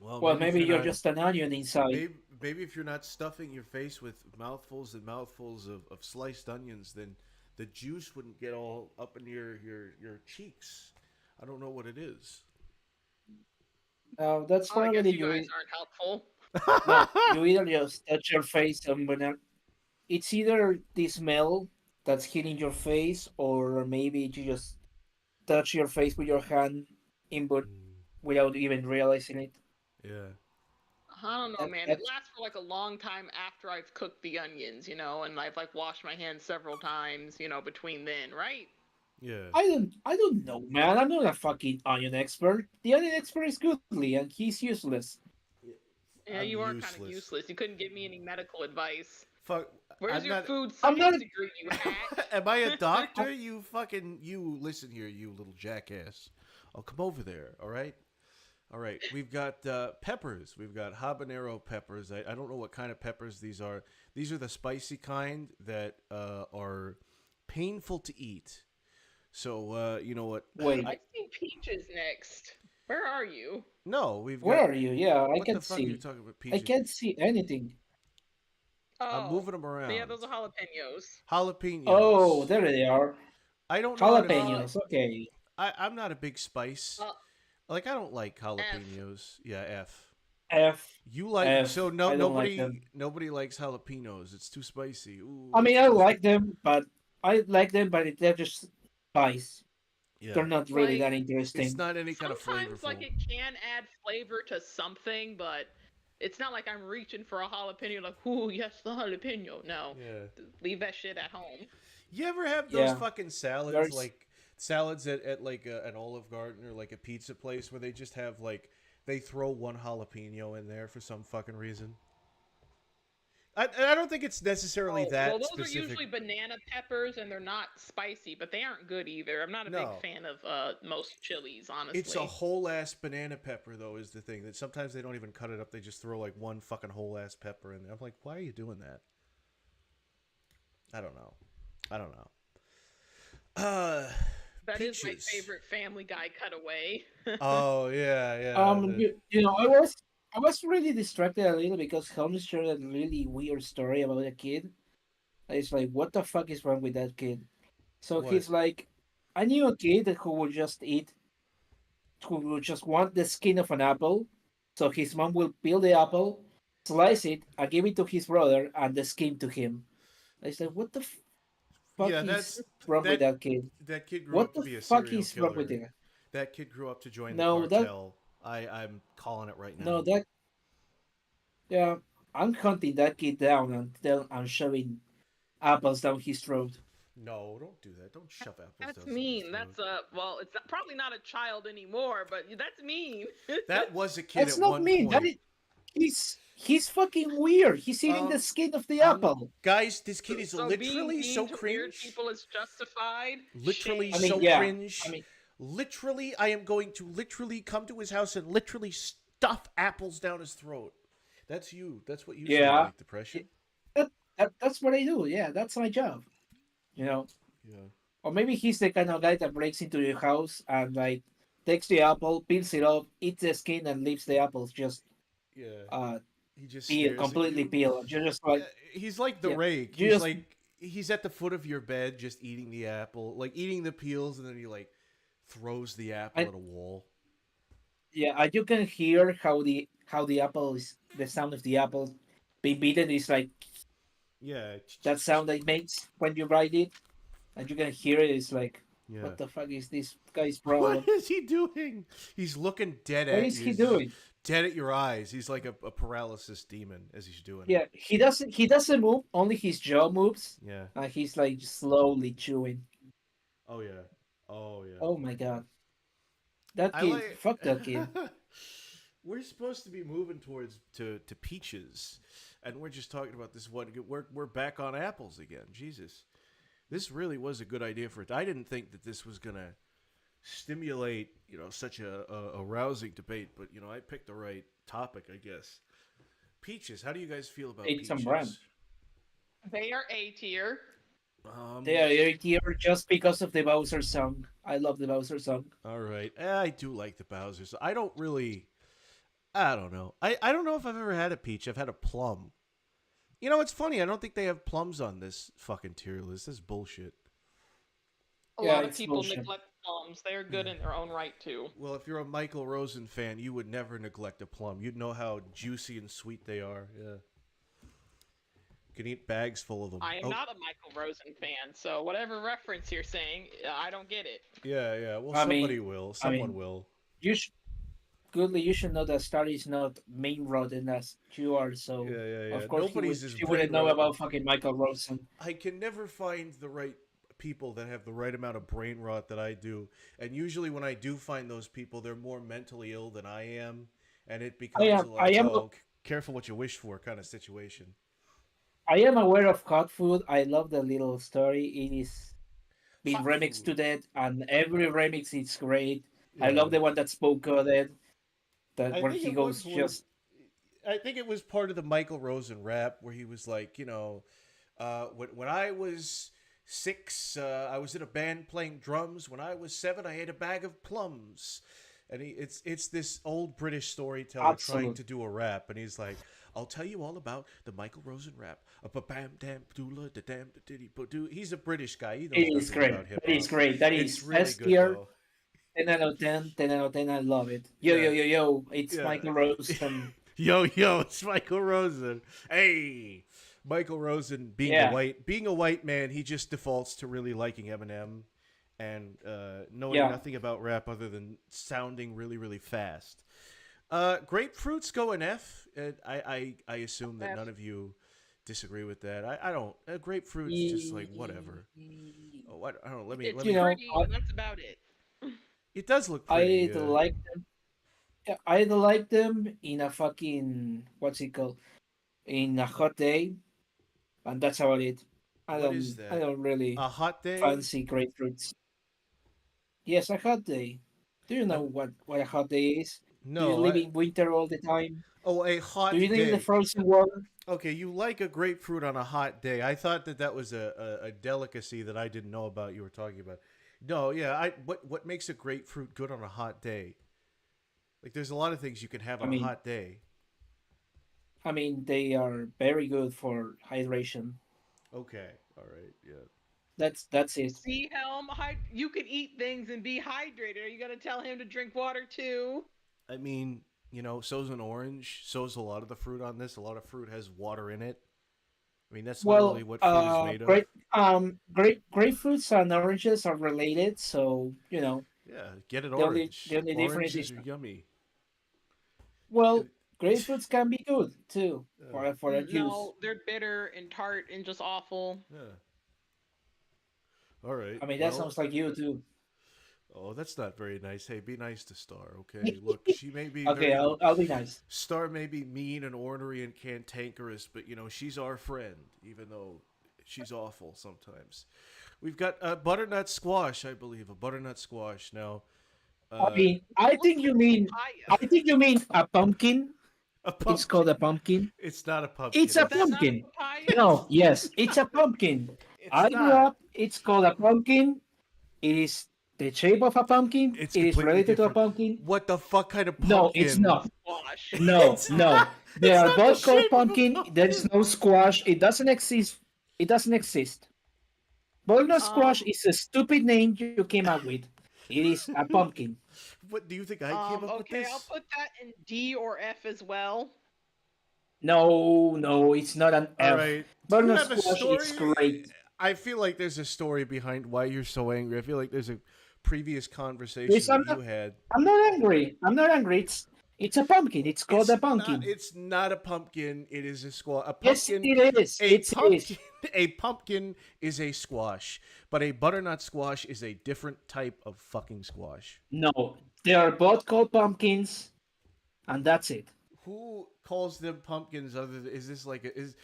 Well, Well, maybe if maybe you're you're not, just an onion inside. maybe if you're not stuffing your face with mouthfuls and mouthfuls of sliced onions, then the juice wouldn't get all up in your cheeks. I don't know what it is. That's Oh, I guess probably you guys aren't helpful. no. You either just touch your face and when it's either the smell that's hitting your face, or maybe you just touch your face with your hand in but Mm, without even realizing it. yeah. I don't know, That- man. It that's- lasts for like a long time after I've cooked the onions, and I've like washed my hands several times, between then, right? Yeah. I don't know, man. I'm not a fucking onion expert. The onion expert is Goodly, and he's useless. Yeah, I'm you are kind of useless. useless. You couldn't give me any medical advice. Fuck. Where's I'm your not. food I'm science not- degree, you hack? Am I a doctor? You listen here, you little jackass. I'll come over there. All right. All right. We've got peppers. We've got habanero peppers. I don't know what kind of peppers these are. These are the spicy kind that are painful to eat. So you know what? Wait, I see peaches next. Where are you? No, we've got. where are you? Yeah, I What the can fuck are you see. talking about? I Peaches. can't see anything. Oh, I'm moving them around. yeah, those are jalapenos. Jalapenos. Oh, there they are. I don't know. How to- Jalapenos. Okay. I'm not a big spice. Uh, Like I don't like jalapenos. Yeah, F. F. You like F. so I don't like nobody them. nobody likes jalapenos. It's too spicy. Ooh, I mean, I like them, but they're just spice. yeah. They're not really Like, that interesting. It's not any kind of Sometimes, flavorful. like, it can add flavor to something, but it's not like I'm reaching for a jalapeno, like, ooh, yes, the jalapeno. No, Yeah. leave that shit at home. You ever have those Yeah. fucking salads There's- like salads at like an Olive Garden or like a pizza place where they just have like they throw one jalapeno in there for some fucking reason? I don't think it's necessarily that well, those specific. are usually banana peppers, and they're not spicy, but they aren't good either. I'm not a No. big fan of most chilies, honestly. It's a whole ass banana pepper though is the thing that sometimes they don't even cut it up. They just throw like one fucking whole ass pepper in there. I'm like, why are you doing that? I don't know. That is my peaches. favorite Family Guy cutaway. Oh yeah, yeah. I was really distracted a little because Holmes shared a really weird story about a kid. It's like, what the fuck is wrong with that kid? So What? he's like, I knew a kid who would just want the skin of an apple. So his mom will peel the apple, slice it, and give it to his brother, and the skin to him. I said, what the fuck Yeah, is that's- wrong with that- that kid? That kid grew What up to be the a fuck serial is wrong with killer. that? That kid grew up to join No, the that- cartel. I'm calling it right now. No, yeah, I'm hunting that kid down until I'm shoving apples down his throat. No, don't do that. Don't shove apples. That's down someone's mean. throat. That's it's probably not a child anymore, but that's mean. That was a kid That's at not one mean. point. He's fucking weird. He's eating the skin of the apple. Guys, this kid is So literally being so mean to weird cringe. people is justified. Literally Shame. I mean, so yeah. cringe. I mean, Literally, I am going to literally come to his house and literally stuff apples down his throat. That's you. That's what you say, Yeah. like depression. that's what I do. Yeah, that's my job. You know, Yeah. or maybe he's the kind of guy that breaks into your house and like takes the apple, peels it off, eats the skin, and leaves the apples just Yeah. He just peel, stares at completely you. peeled. You're just like, He's like the Yeah. rake. You He's just- like he's at the foot of your bed, just eating the apple, like eating the peels, and then he like throws the apple at a wall. yeah, and you can hear how the apple is, the sound of the apple being beaten is like Yeah. that sound that it makes when you write it, and you can hear it. It's like, Yeah. what the fuck is this guy's problem? What is he doing? He's looking dead at What you. is he doing? Dead at your eyes. He's like a paralysis demon as he's doing it. Yeah, he doesn't move. Only his jaw moves, Yeah. and he's like slowly chewing. Oh yeah. Oh yeah. Oh my god, that I kid! like- Fuck that kid. We're supposed to be moving towards to peaches, and we're just talking about this one. We're back on apples again. Jesus, this really was a good idea for it. I didn't think that this was gonna stimulate such a rousing debate, but I picked the right topic, I guess. Peaches. How do you guys feel about Eat peaches? some brand. They are A tier. They are here just because of the Bowser song. I love the Bowser song. All right. I do like the Bowsers. I don't know. I don't know if I've ever had a peach. I've had a plum. It's funny. I don't think they have plums on this fucking tier list. This is bullshit. A Yeah, lot of it's people bullshit. neglect plums. They're good in their own right too. Well, if you're a Michael Rosen fan, you would never neglect a plum. You'd know how juicy and sweet they are. Yeah. You can eat bags full of them. I am not a Michael Rosen fan, so whatever reference you're saying, I don't get it. Yeah, yeah. Well, I mean- somebody will. Someone will. You sh- Goodly, you should know that Star is not main rodent as you are, so Yeah. of course Nobody's his she wouldn't brain know rot. about fucking Michael Rosen. I can never find the right people that have the right amount of brain rot that I do. And usually when I do find those people, they're more mentally ill than I am. And it becomes I am careful what you wish for kind of situation. I am aware of Hot Food. I love the little story. It is been Hot remixed to food. that, and every remix is great. I Yeah. love the one that spoke coded, that I where think he it goes was just I think it was part of the Michael Rosen rap where he was like, when I was 6, I was in a band playing drums. When I was 7, I ate a bag of plums. And it's this old British storyteller trying absolute. to do a rap, and he's like, "I'll tell you all about the Michael Rosen rap. Bam dam doula da dam da diddy do." He's a British guy. He knows It is nothing great. about hip That is hop. great. That It's is really S good tier. though. 10 out of 10. 10 out of 10. I love it. Yo, Yeah, yo, yo, yo. It's yeah. Michael Rosen. Yo, it's Michael Rosen. Hey, Michael Rosen Yeah. being a white man, he just defaults to really liking Eminem and knowing Yeah. nothing about rap other than sounding really, really fast. Grapefruits go an F. And I assume that F. none of you disagree with that. I don't. Grapefruit's just like whatever. Oh, what? I don't know. It's Let You me. know, pretty, and that's about it. It does look I pretty. like them. I like them in a fucking what's it called? In a hot day, and that's about it. What is I that? don't really A hot day? fancy grapefruits. Yes, a hot day. Do you know Um, what a hot day is? Do you no. live in winter all the time? Oh, a Do hot you live in the day. frozen world? Okay, you like a grapefruit on a hot day. I thought that was a delicacy that I didn't know about. You were talking about. No, yeah. What makes a grapefruit good on a hot day? Like, there's a lot of things you can have I on a mean, hot day. they are very good for hydration. Okay, all right, yeah. That's it. See, Helm, you can eat things and be hydrated. Are you gonna tell him to drink water too? I mean, so's an orange. So's a lot of the fruit on this. A lot of fruit has water in it. I mean, that's literally Well, what fruit is made of. grapefruits and oranges are related, so Yeah, get it the orange. only difference Oranges is, are yummy. well, grapefruits can be good too Yeah, for a juice. No, they're bitter and tart and just awful. yeah. All right. I mean, that Well, sounds like you too. oh, that's not very nice. Hey, be nice to Star, okay? Look, she may be Okay, very I'll be nice. Star may be mean and ornery and cantankerous, but she's our friend, even though she's awful sometimes. We've got a butternut squash, I believe, a butternut squash. Now, I mean, I Looks think you like mean I papaya. think you mean a pumpkin. a It's pumpkin. called a pumpkin. It's not a pumpkin. It's a Is that not a pumpkin. papaya? No, yes, it's a pumpkin. It's I grew not. up. It's called a pumpkin. It is the shape of a pumpkin. It's It is completely related to a different. pumpkin. What the fuck kind of pumpkin? No, it's not. Squash. No, It's no. They it's are not the both called shape of a pumpkin. There is no squash. It doesn't exist. It doesn't exist. Butternut squash is a stupid name you came up with. It is a pumpkin. What do you think I came up with Okay, this? I'll put that in D or F as well. No, it's not an All F. right. Do you Butternut have a squash story? is great. I feel like there's a story behind why you're so angry. I feel like there's a previous conversation Yes, that you had. I'm not angry. I'm not angry. It's a pumpkin. It's called a pumpkin. It's not a pumpkin. It is a squash. A Yes, pumpkin. it is. A It is. pumpkin. A pumpkin is a squash, but a butternut squash is a different type of fucking squash. No, they are both called pumpkins, and that's it. Who calls them pumpkins? Is this like is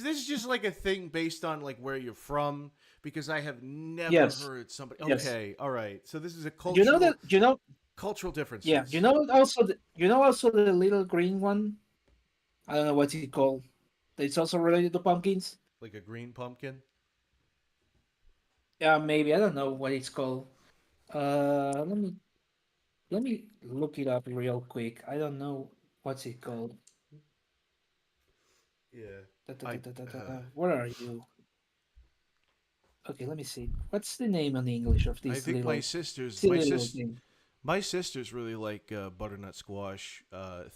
this just like a thing based on like where you're from? Because I have never Yes. heard somebody. Yes. Okay, all right. So this is a You know that? cultural difference. Yeah. You know also the little green one. I don't know what's it called. It's also related to pumpkins. Like a green pumpkin. Yeah, maybe I don't know what it's called. Let me look it up real quick. I don't know what's it called. Yeah. Where are you? Okay, let me see. What's the name in English of I this think little silly little thing? my sisters really like butternut squash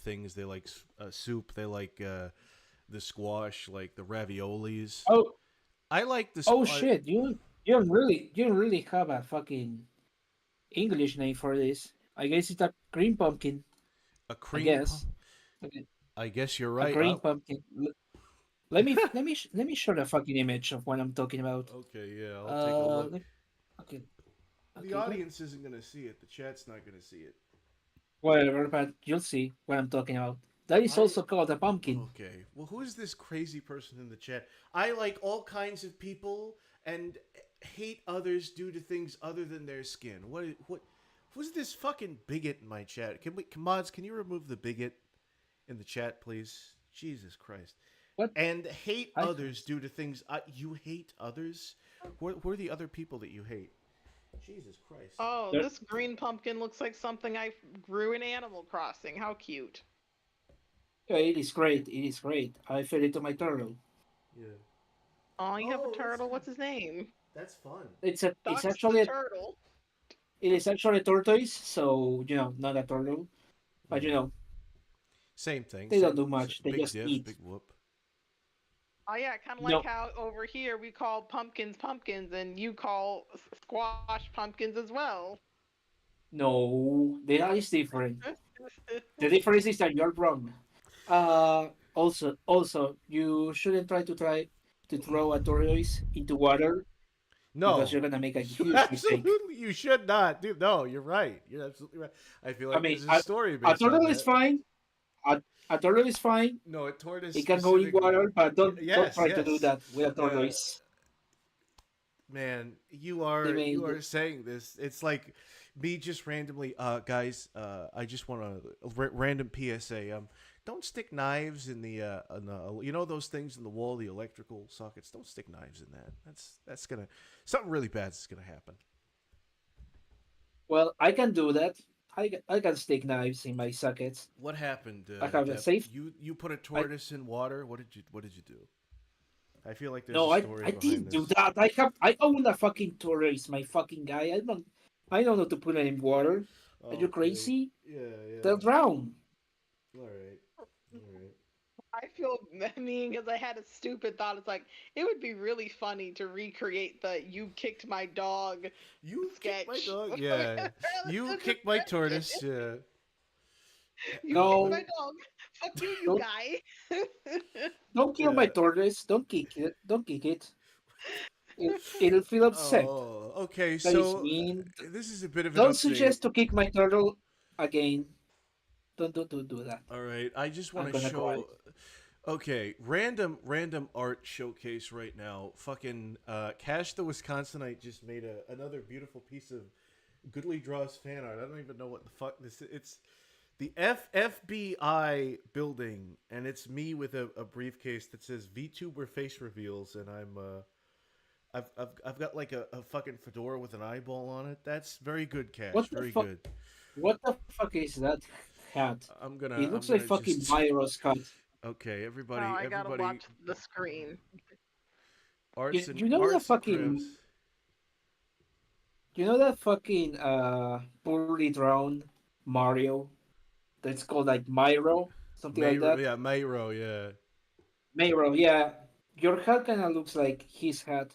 things. They like soup. They like the squash, like the raviolis. Oh, I like the oh squash. shit! You don't really have a fucking English name for this. I guess Green pumpkin, A I cream. guess. Okay, I guess you're a right. green pumpkin. Let me show the fucking image of what I'm talking about. Okay, yeah, I'll take a look. Let- okay, The okay, audience isn't gonna see it. The chat's not gonna see it. whatever. But you'll see what I'm talking about. That is I also called a pumpkin. Okay. Well, who is this crazy person in the chat? I like all kinds of people and hate others due to things other than their skin. What? Who's this fucking bigot in my chat? Mods, can you remove the bigot in the chat, please? Jesus Christ. What? And hate I- others due to things you hate others. Who are the other people that you hate? Jesus Christ. Oh, There- this green pumpkin looks like something I grew in Animal Crossing. How cute. Yeah, it is great. It is great. I fed it to my turtle. Yeah. Oh, you have Oh, a that's turtle. nice. What's his name? That's fun. It's Dox actually the turtle. it is actually a tortoise, so not a turtle. But Same thing. they don't do much. They Big just diff, eat. big whoop. Oh yeah, kind of No. like how over here we call pumpkins pumpkins, and you call squash pumpkins as well. No, that is different. The difference is that you're wrong. Also, you shouldn't try to throw a tortoise into water No, because you're gonna make a you huge mistake. absolutely you should not, dude. No, you're right. You're absolutely right. I feel like I mean, there's a story a based on turtle that. is fine. A turtle is fine. No, a tortoise. It can go in specifically. water, but don't Yes, try to do yes. that with a tortoise. Man, you They made are saying this. It's like me just randomly, guys. I just want a random PSA. Don't stick knives in the you know those things in the wall, the electrical sockets. Don't stick knives in that. That's gonna something really bad is gonna happen. Well, I can do that. I can stick knives in my sockets. What happened? I have a Dev? safe. You put a tortoise in water. What did you do? I feel like there's No, a I story I behind didn't do this. that. I own a fucking tortoise, my fucking guy. I don't know to put it in water. Are you Okay. crazy? Yeah. They'll drown. All right. All right. I feel mean because I had a stupid thought. It's like it would be really funny to recreate the "you kicked my dog" You sketch. kicked my dog. Yeah. You kicked my tortoise. Yeah. You No. kicked my dog. Fuck you, you Don't- guy. Don't kill my Yeah. tortoise. Don't kick it. Don't kick it. It'll feel upset. Oh, okay. That is So mean. this is a bit of an Don't update. suggest to kick my turtle again. Don't do that. All right. I just want I'm to gonna cry. show. Okay, random art showcase right now. Fucking Cash the Wisconsinite just made another beautiful piece of Goodly Draws fan art. I don't even know what the fuck this is. It's the FBI building, and it's me with a briefcase that says VTuber face reveals, and I've got like a fucking fedora with an eyeball on it. That's very good, Cash. What the Very fuck? good. What the fuck is that hat? I'm gonna. It looks I'm like gonna fucking just- Myros cut. Okay, everybody. Oh, I gotta everybody. watch the screen. Arts and you know the arts and fucking- crafts. You know that fucking poorly drawn Mario? That's called like Myro, something like that. Yeah, Mayro, yeah. Myro, yeah. Your hat kind of looks like his hat,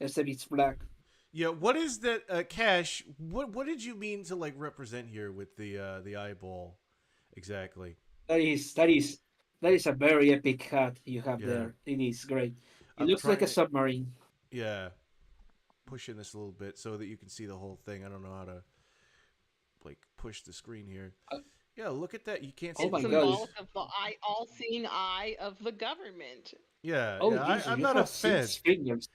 except it's black. Yeah, what is that, Cash? What did you mean to like represent here with the eyeball, exactly? That is a very epic hat you have Yeah. there. It is great. It I'm looks like a trying- submarine. Yeah, pushing this a little bit so that you can see the whole thing. I don't know how to like push the screen here. Yeah, look at that. You can't see. Oh my the It's God. symbolic of the all-seeing eye of the government. Yeah, Oh, yeah. Jesus, I'm you not a have Fed. 6 fingers.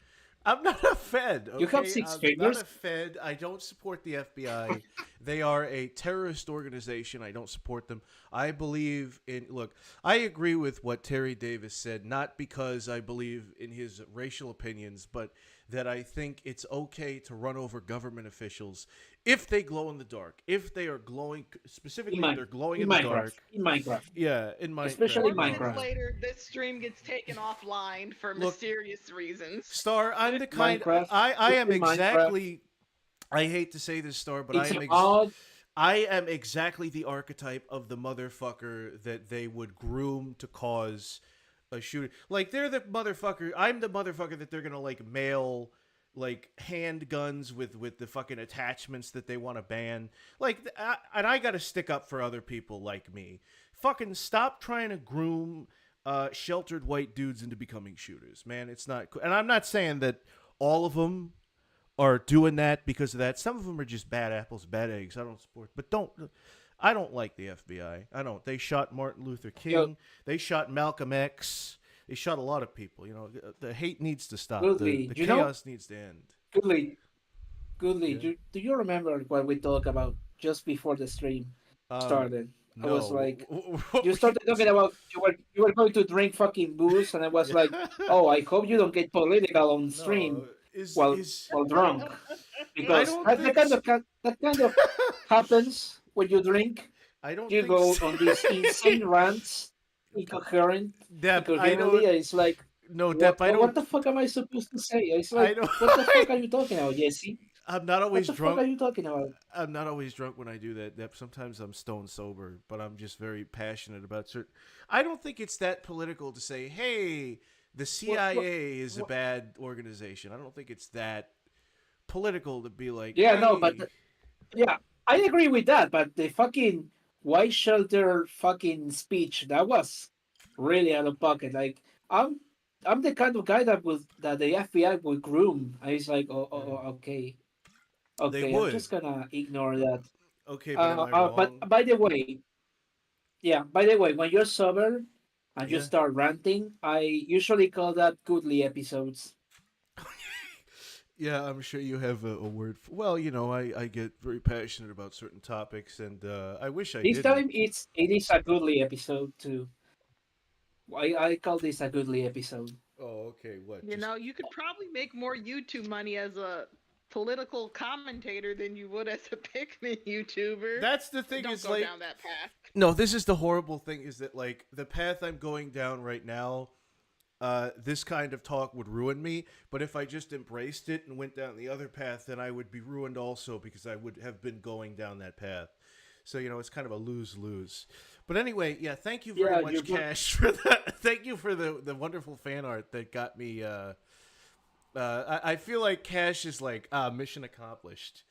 I'm not a Fed. Okay? You have 6 I'm fingers? not a Fed. I don't support the FBI. They are a terrorist organization. I don't support them. I believe in. Look, I agree with what Terry Davis said, not because I believe in his racial opinions, but that I think it's okay to run over government officials if they glow in the dark. If they are glowing, specifically, if they're glowing in the dark. In Minecraft. Yeah, in Minecraft. Especially 4 minutes Minecraft. later, this stream gets taken offline for Look, mysterious reasons. Star, I'm the kind. Minecraft. I am In Minecraft. exactly. I hate to say this, Star, but It's I am. odd. I am exactly the archetype of the motherfucker that they would groom to cause a shooting. Like they're the motherfucker. I'm the motherfucker that they're gonna like mail like handguns with the fucking attachments that they want to ban. Like, and I got to stick up for other people like me. Fucking stop trying to groom sheltered white dudes into becoming shooters, man. It's not cool. And I'm not saying that all of them are doing that because of that. Some of them are just bad apples, bad eggs. I don't support, but I don't like the FBI. I don't. They shot Martin Luther King. Yo. They shot Malcolm X. They shot a lot of people. You know, the hate needs to stop. Goodly, The you know- chaos needs to end. Goodly, Yeah. do you remember what we talked about just before the stream started? I was No. like, What you were started talking about you were going to drink fucking booze, and I was like, oh, I hope you don't get political on stream No, while drunk, because don't that think that kind of happens when you drink. I don't You think go so. on these insane rants, incoherent. Depp, I Incoherently, don't. it's like, No, Depp, I what don't. the fuck am I supposed to say? It's I like, don't. what the fuck are you talking about, Jesse? I'm not What always the fuck are drunk. you talking about? I'm not always drunk when I do that, Depp. Sometimes I'm stone sober, but I'm just very passionate about certain. I don't think it's that political to say, "Hey, the CIA is a bad organization." I don't think it's that political to be like, Yeah, no, but "Hey." yeah, I agree with that. But the fucking white shelter fucking speech, that was really out of pocket. Like, I'm the kind of guy that the FBI would groom. And it's like, okay, They okay, I'm would. just gonna ignore that. Okay, but am I wrong? But by the way, yeah, by the way, when you're sober and you Yeah. start ranting, I usually call that goodly episodes. Yeah, I'm sure you have a word. Well, you know, I get very passionate about certain topics, and I wish I This didn't. time it is a goodly episode too. I call this a goodly episode. Oh, okay. What? You know, you could probably make more YouTube money as a political commentator than you would as a Pikmin YouTuber. That's the thing. Don't Is go like, down that path. no, this is the horrible thing. Is that like the path I'm going down right now? This kind of talk would ruin me. But if I just embraced it and went down the other path, then I would be ruined also because I would have been going down that path. So you know, it's kind of a lose-lose. But anyway, yeah. Thank you very Yeah, much, you're good. Cash, for that. Thank you for the wonderful fan art that got me. I feel like Cash is like mission accomplished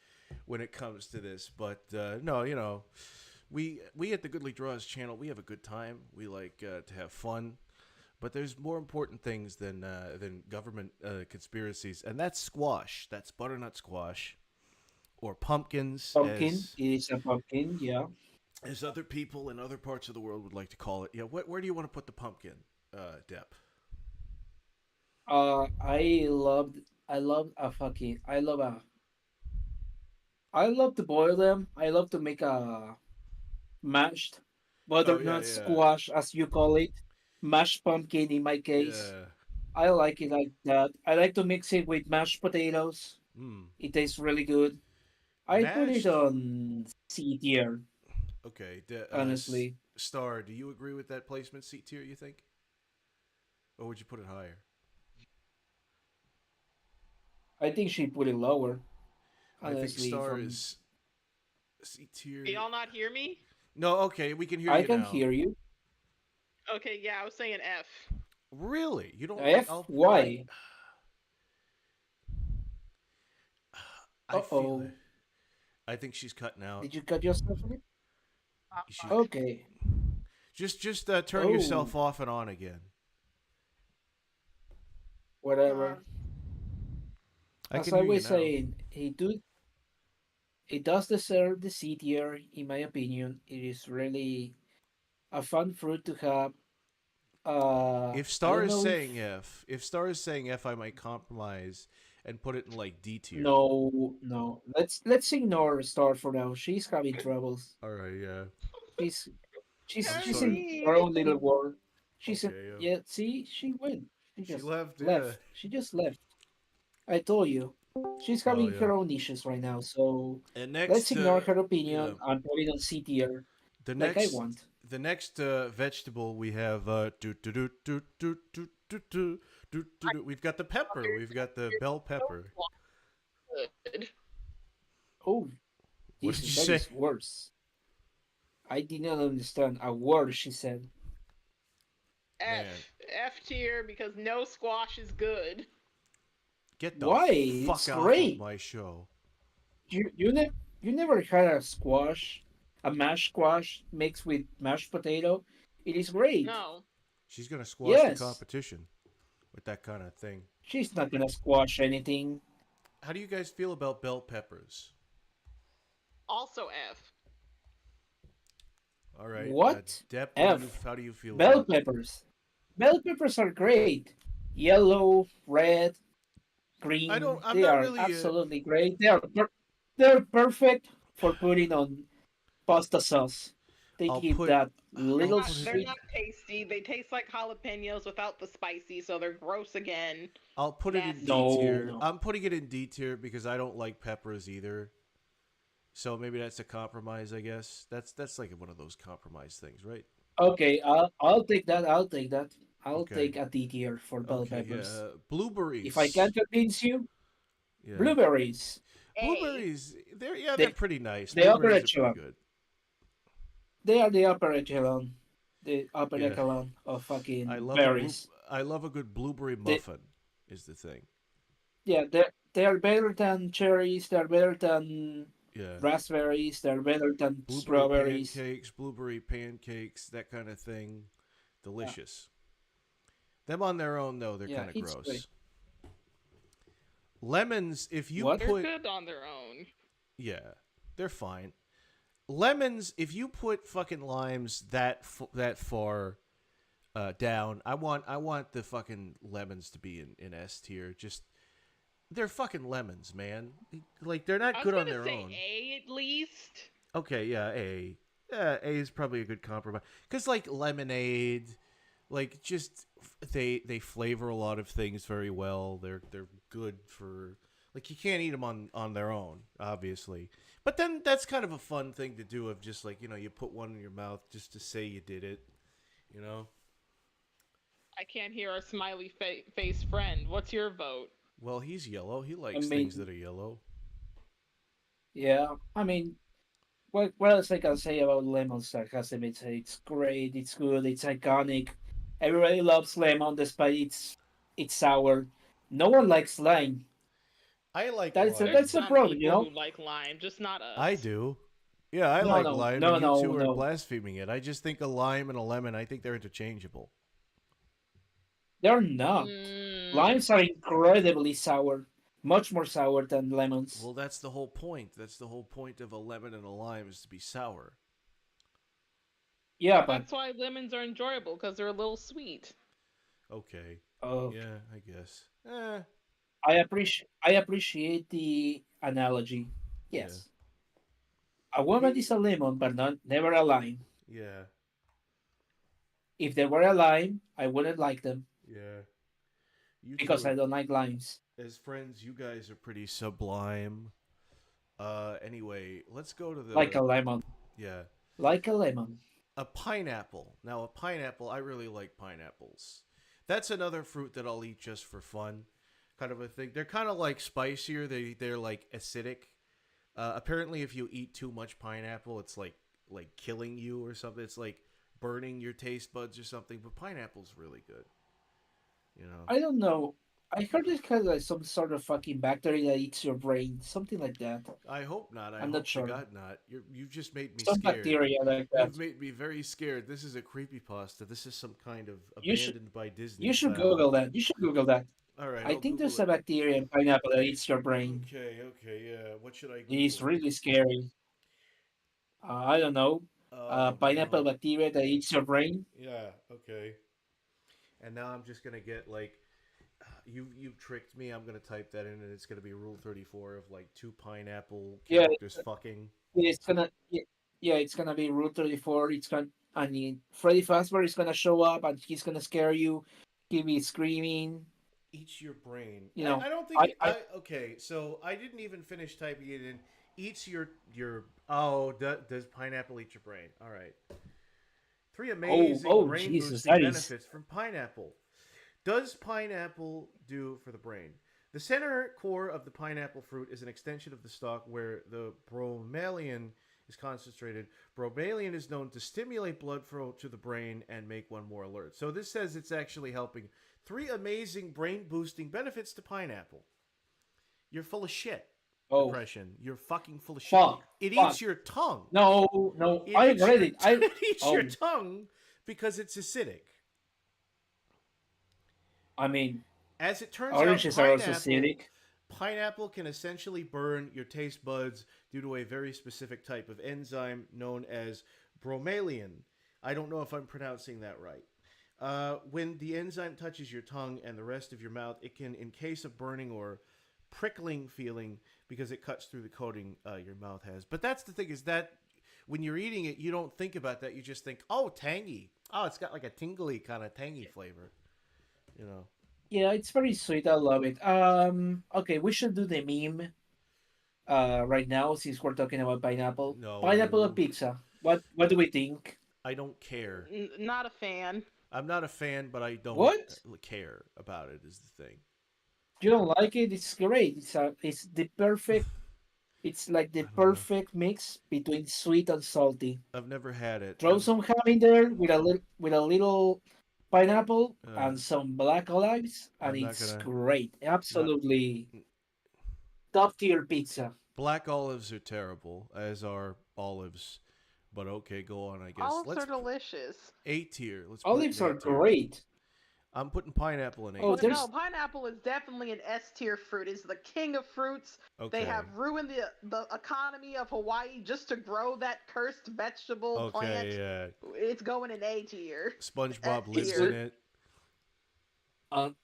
when it comes to this. But no, you know, we at the Goodly Draws channel, we have a good time. We like to have fun. But there's more important things than government conspiracies, and that's squash. That's butternut squash, or pumpkins, Pumpkin. It is a pumpkin. Yeah. as other people in other parts of the world would like to call it. Yeah, where do you want to put the pumpkin, Depp? I love to boil them. I love to make a mashed butternut yeah. squash, as you call it, mashed pumpkin in my case. Yeah. I like it like that. I like to mix it with mashed potatoes. Mm. It tastes really good. I put Mashed? it on C tier, Okay. honestly. Star, do you agree with that placement, C tier? You think, or would you put it higher? I think she put it lower. I think Honestly, Star from- is C tier. Can y'all not hear me? No, okay, we can hear I you can now. hear you. Okay, yeah, I was saying F. Really? You don't? F? Why? I feel Uh-oh. it. I think she's cutting out. Did you cut yourself in it? She, Okay. just turn yourself off and on again. Whatever. I As can I hear you was now. saying, it does deserve the C tier, in my opinion. It is really a fun fruit to have. If I Star don't is know saying if Star is saying F, I might compromise and put it in like D tier. No. Let's ignore Star for now. She's having troubles. All right. Yeah. She's I'm she's sorry. in her own little world. She's Okay, in, yeah. yeah. See, she went. She She just left. left. Yeah. She just left. I told you. She's having yeah. her own issues right now. So And next, let's ignore her opinion yeah. and put it on C tier, The like next, I want. the next vegetable we have. We've got the pepper. We've got the bell pepper. Good. Oh, What Jesus, did you that say? is worse. I did not understand a word she said. F. Man. F tier because no squash is good. Get the Why? fuck It's off of great. my show. You never had a squash, a mashed squash mixed with mashed potato? It is great. No. She's gonna squash the Yes, competition with that kind of thing. she's not gonna squash anything. How do you guys feel about bell peppers? Also F. All right, What? Depp, F. how do you feel Bell about? peppers. Bell peppers are great. Yellow, red, I don't. green. I'm They not are really. absolutely great. They're perfect for putting on pasta sauce. They I'll give put. that I'll little put it. They're sweet. not tasty. They taste like jalapenos without the spicy, so they're gross again. I'll put it in Nasty. D No, tier. no. I'm putting it in D tier because I don't like peppers either. So maybe that's a compromise, I guess. That's like one of those compromise things, right? Okay, I'll take that. I'll take that. I'll Okay. take a D tier for bell Okay, peppers. yeah. If I can Blueberries. convince you, Yeah. blueberries. A. Blueberries. They're They pretty nice. they upper Blueberries are pretty echelon. good. They are the upper echelon. The upper Yeah. echelon of I fucking love berries. I love a good blueberry They, muffin is the thing. yeah, they are better than cherries. They are better than Yeah. raspberries. They are better than Blueberry strawberries. pancakes, that kind of thing. Yeah, Delicious. Them on their own though, they're yeah, kind of it's gross. great. Lemons, if you What? They're put good on their own. yeah, they're fine. Lemons, if you put fucking limes that far down, I want the fucking lemons to be in S tier. Just they're fucking lemons, man. Like they're not I was good on gonna their say own. A at least. Okay, yeah, A. Yeah, A is probably a good compromise. Cause like lemonade, like just they flavor a lot of things very well. They're good for like you can't eat them on their own, obviously. But then that's kind of a fun thing to do of just like, you put one in your mouth just to say you did it, you know? I can't hear our smiley face friend. What's your vote? Well, he's yellow. He I likes things mean, that are yellow. yeah. I mean, what else I can say about lemon sarcasm? It's great. It's good. It's iconic. Everybody loves lemon, despite it's sour. No one likes lime. I like That's a, lime. There's that's the some problem, you people know. who like lime, just not I us. do. Yeah, I No, like no, lime, no, and you no, two are no. blaspheming it. I just think a lime and a lemon, I think they're interchangeable. They're not. Mm, Limes are incredibly sour, much more sour than lemons. Well, that's the whole point. That's the whole point of a lemon and a lime is to be sour. Yeah, but that's why lemons are enjoyable because they're a little sweet. Okay. uh, Yeah, I guess. I appreciate the analogy. Yeah. Yes, a woman is a lemon, but not never a lime. Yeah. If they were a lime, I wouldn't like them Yeah. You two because are, I don't like limes. as friends, you guys are pretty sublime. Anyway, let's go to Like a the lemon, yeah. like a lemon. A pineapple. Now, a pineapple, I really like pineapples. That's another fruit that I'll eat just for fun, kind of a thing. They're kind of like spicier. They're like acidic. Apparently, if you eat too much pineapple, it's like killing you or something. It's like burning your taste buds or something. But pineapple's really good. You know. I don't know. I heard it has like some sort of fucking bacteria that eats your brain, something like that. I hope not. I I'm hope not to sure. God not. You've just made me Some scared. bacteria like that. You've made me very scared. This is a creepypasta. This is some kind of You should abandoned by Disney you should style. Google that. You should Google that. All right, I I'll think Google there's it. a bacteria in pineapple that eats your brain. Okay, yeah. What should I It is Google? really scary. I don't know. Well, Pineapple bacteria that eats your brain. yeah, okay. And now I'm just gonna get like, you've tricked me. I'm gonna type that in, and it's gonna be Rule 34 of like two pineapple Yeah, characters fucking. it's gonna. Yeah, it's gonna be Route 34. It's gonna. I mean, Freddy Fazbear is gonna show up and he's gonna scare you. He'll be screaming. Eats your brain. You know, I don't think. I Okay, so I didn't even finish typing it in. Eats your. Oh, does pineapple eat your brain? All right. Three amazing oh, brain Jesus, boosting that is. benefits from pineapple. Does pineapple do for the brain? The center core of the pineapple fruit is an extension of the stalk where the bromelain is concentrated. Bromelain is known to stimulate blood flow to the brain and make one more alert. So this says it's actually helping. Three amazing brain boosting benefits to pineapple. You're full of shit. Oh, Depression. You're fucking full of shit. fuck. It Fuck. eats your tongue. No, no. It I eats read your, it. I it eats your oh, tongue because it's acidic. I mean, As it turns out, oranges are also acidic. pineapple can essentially burn your taste buds due to a very specific type of enzyme known as bromelain. I don't know if I'm pronouncing that right. When the enzyme touches your tongue and the rest of your mouth, it can encase a burning or prickling feeling because it cuts through the coating your mouth has. But that's the thing, is that when you're eating it, you don't think about that. You just think, oh, tangy. Oh, it's got like a tingly kind of tangy flavor. You know. Yeah, it's very sweet. I love it. Okay, we should do the meme. Right now, since we're talking about pineapple. Pineapple on No, pizza. What do we think? I don't care. Not a fan. I'm not a fan, but I don't What? care about it. Is the thing. You don't like it? It's great. It's the perfect. It's like the I don't know. perfect mix between sweet and salty. I've never had it. Throw some ham in there with a little pineapple Uh, and some black olives, and I'm not it's gonna. great. Not Absolutely top tier pizza. black olives are terrible, as are olives. But okay, go on. I guess Olives let's are delicious. A tier. Let's put Olives it in are A tier. great. I'm putting pineapple in A Oh, But tier. there's no, pineapple is definitely an S tier fruit. It's the king of fruits. Okay. They have ruined the economy of Hawaii just to grow that cursed vegetable Okay. plant. Yeah. It's going in A tier. SpongeBob S lives tier. in it.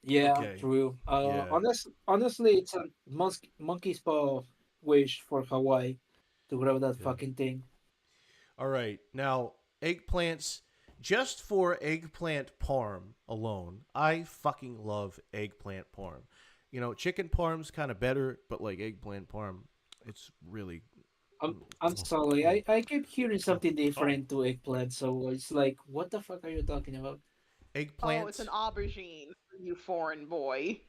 Yeah, Okay. true. Yeah. Honestly, it's a monkey's paw wish for Hawaii to grow that Yeah. fucking thing. All right. Now, eggplants, just for eggplant parm alone, I fucking love eggplant parm. You know, chicken parm's kind of better, but like eggplant parm, it's really. I'm sorry. I keep hearing something different to eggplant, so it's like, what the fuck are you talking about? Eggplant. Oh, it's an aubergine, you foreign boy.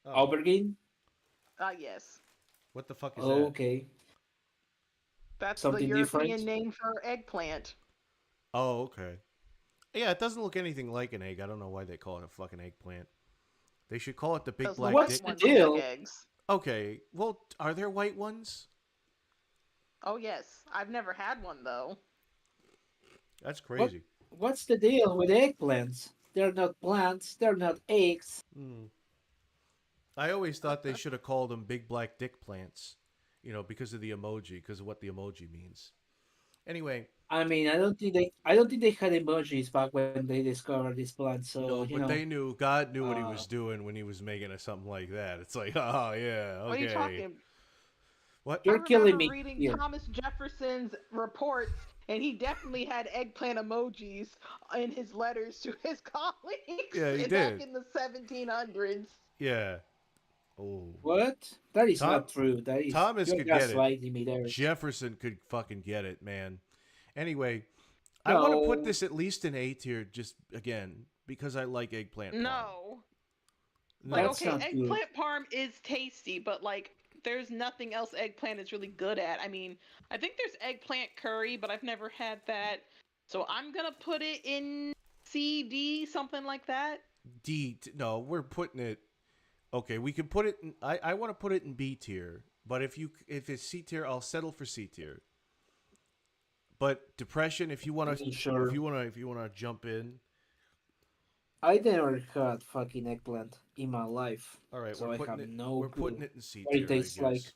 Oh, Aubergine? Yes. what the fuck is Oh, that? okay. That's Something the European different? name for eggplant. Oh, okay. Yeah, it doesn't look anything like an egg. I don't know why they call it a fucking eggplant. They should call it the big Those black What's dick. the ones look like deal? eggs. Okay, well, are there white ones? Oh yes, I've never had one though. That's crazy. What's the deal with eggplants? They're not plants. They're not eggs. Hmm. I always thought they should have called them big black dick plants, you know, because of the emoji, because of what the emoji means. Anyway, I mean, I don't think they had emojis back when they discovered this plant. So no, you but know, they knew, God knew what he uh, was doing when he was making it something like that. It's like, oh yeah, What are you okay. talking? What? you're I killing remember me reading here. Thomas Jefferson's reports, and he definitely had eggplant emojis in his letters to his colleagues Yeah, he back did. in the 1700s. Yeah. Oh. What? That is Tom- not true. Thomas You're could get it. gaslighting me there. Jefferson could fucking get it, man. Anyway, I want to put No. this at least in A tier, just again because I like eggplant. parm. No. No. Like, That's okay, not good. eggplant parm is tasty, but like, there's nothing else eggplant is really good at. I mean, I think there's eggplant curry, but I've never had that. So I'm gonna put it in C, D, something like that. D. No, we're putting it. Okay, we can put it. In, I want to put it in B tier, but if it's C tier, I'll settle for C tier. But depression, if you want to, Sure. if you want to jump in. I never had fucking eggplant in my life. All right, So we're I putting have it. no we're clue putting it in C what it tier. I tastes like. guess.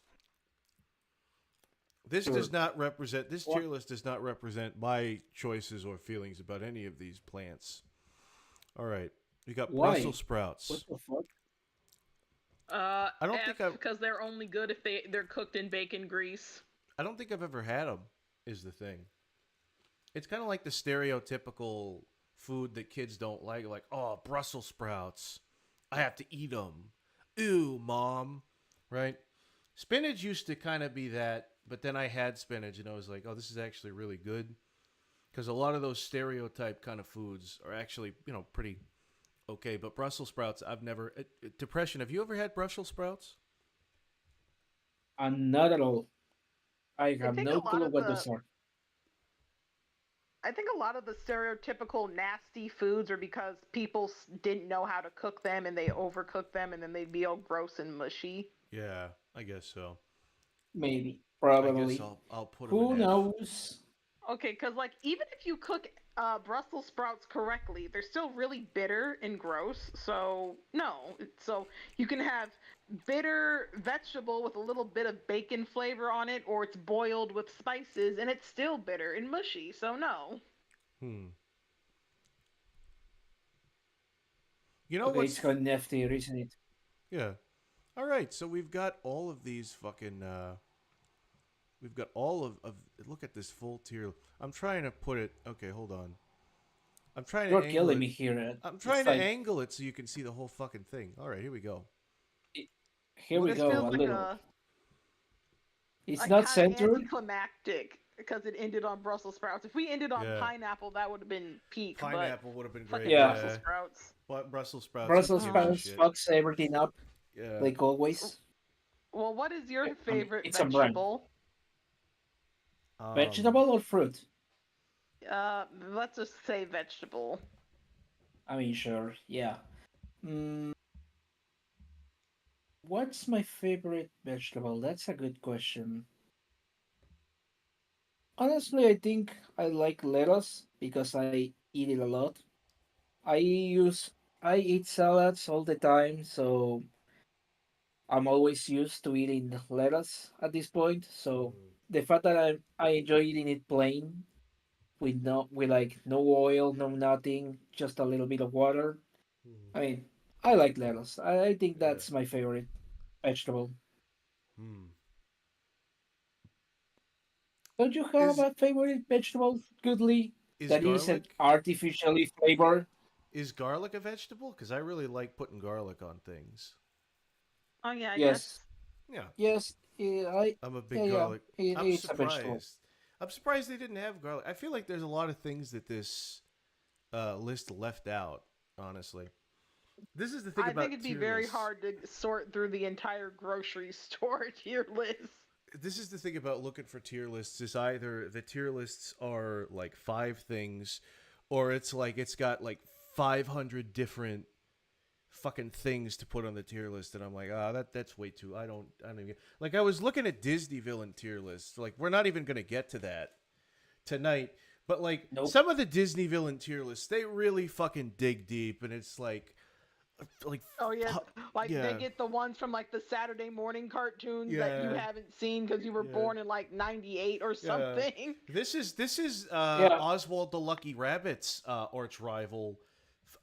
This Sure. does not represent. This What? tier list does not represent my choices or feelings about any of these plants. All right, we got Why? Brussels sprouts. What the fuck? I don't F, think I've- because they're only good if they're cooked in bacon grease. I don't think I've ever had them. Is the thing. It's kind of like the stereotypical food that kids don't like, oh, Brussels sprouts. I have to eat them. Ew, mom. Right? Spinach used to kind of be that, but then I had spinach and I was like, oh, this is actually really good. Because a lot of those stereotype kind of foods are actually, pretty okay. But Brussels sprouts, I've never. Depression, have you ever had Brussels sprouts? Not at all. I have think no a lot clue of what the- those are. I think a lot of the stereotypical nasty foods are because people didn't know how to cook them and they overcooked them and then they'd be all gross and mushy. Yeah, I guess so. Maybe, I guess probably. I'll put them Who in F. knows? Okay, because like even if you cook Brussels sprouts correctly, they're still really bitter and gross. So no, so you can have bitter vegetable with a little bit of bacon flavor on it, or it's boiled with spices and it's still bitter and mushy. So no. Hmm. You know Okay, what's it's kind of nifty, isn't it? yeah. All right, so we've got all of these fucking we've got all of look at this full tier. I'm trying to put it. Okay, hold on. I'm trying to You're angle killing it. me here. Ed. I'm It's trying to like, angle it so you can see the whole fucking thing. All right, here we go. here we This go. feels A like little. It's like not kind of centered. anticlimactic because it ended on Brussels sprouts. If we ended on Yeah. pineapple, that would have been peak. Pineapple would have been But great. fucking Yeah. Brussels sprouts. But Brussels sprouts. Brussels Who gives a sprouts shit? fucks everything up, Yeah. like always. Well, what is your I mean, favorite it's a brand. vegetable? Vegetable or fruit? Let's just say vegetable. I mean, sure. Yeah. Mm, what's my favorite vegetable? That's a good question. Honestly, I think I like lettuce because I eat it a lot. I eat salads all the time, so I'm always used to eating lettuce at this point. So the fact that I enjoy eating it plain with like no oil, no nothing, just a little bit of water. I mean, I like lettuce. I think Yeah. that's my favorite vegetable. Hmm. Don't you have Is a favorite vegetable, Goodly, is that isn't garlic artificially flavored? is garlic a vegetable? Because I really like putting garlic on things. Oh yeah, I Yes, guess. Yeah, yes, I'm a yeah, big yeah. garlic. I'm It's a vegetable. surprised. I'm surprised they didn't have garlic. I feel like there's a lot of things that this list left out. Honestly, this is the thing I about think it'd be tier very lists. hard to sort through the entire grocery store tier list. This is the thing about looking for tier lists is either the tier lists are like 5 things, or it's like it's got like 500 different fucking things to put on the tier list, and I'm like, that's way too. I don't even like. I was looking at Disney villain tier lists. Like, we're not even gonna get to that tonight. But like Nope. some of the Disney villain tier lists, they really fucking dig deep, and it's like Oh yeah, like yeah. they get the ones from like the Saturday morning cartoons that you Yeah. haven't seen because you were Yeah. born in like '98 or something. This is Yeah. Oswald the Lucky Rabbit's arch rival,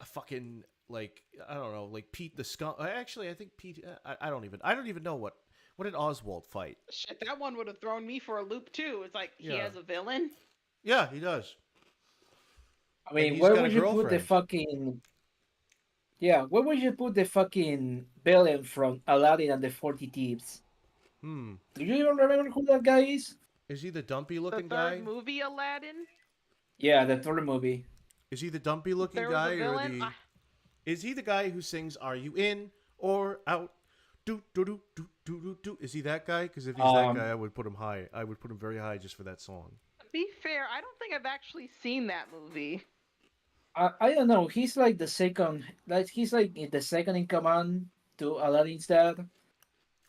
fucking like I don't know, like Pete the Skunk. Actually, I think Pete. I don't even know what did Oswald fight. Shit, that one would have thrown me for a loop too. It's like he Yeah. has a villain. Yeah, he does. I And mean, he's where got a would you put the girlfriend. fucking? Yeah, where would you put the fucking villain from Aladdin and the 40 Thieves? Hmm. Do you even remember who that guy is? Is he the dumpy The looking third guy? movie, Aladdin. Yeah, the third movie. Is he the dumpy looking There was guy a or villain. the? Is he the guy who sings "Are you in or out"? Do do do do do do do. Is he that guy? Because if he's that guy, I would put him high. I would put him very high just for that song. To be fair, I don't think I've actually seen that movie. I don't know. He's like the second. Like he's like the second in command to Aladdin's dad.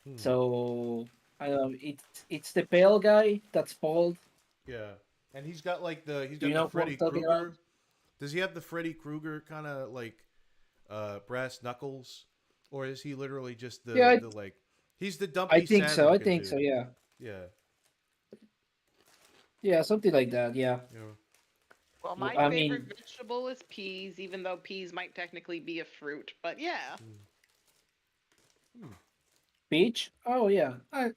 Hmm. So I don't know. It's the pale guy that's bald. Yeah, and he's got like he's Do you got know the who I'm Freddy talking Krueger. about? Does he have the Freddy Krueger kind of like brass knuckles, or is he literally just the Yeah, the like he's the dumpy? I think sad so. I looking think dude. so. Yeah. Yeah. Yeah, something like that. Yeah. Yeah. Well, my I favorite mean- vegetable is peas, even though peas might technically be a fruit. But yeah, Peach. Oh yeah.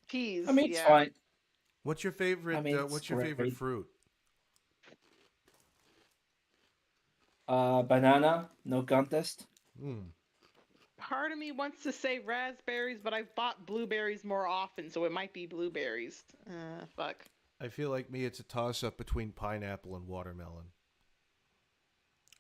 peas. I mean, it's yeah. fine. What's your favorite? I mean, it's what's your favorite great. fruit? Banana. No contest. Hmm. Part of me wants to say raspberries, but I've bought blueberries more often, so it might be blueberries. Fuck. I feel like me, it's a toss up between pineapple and watermelon.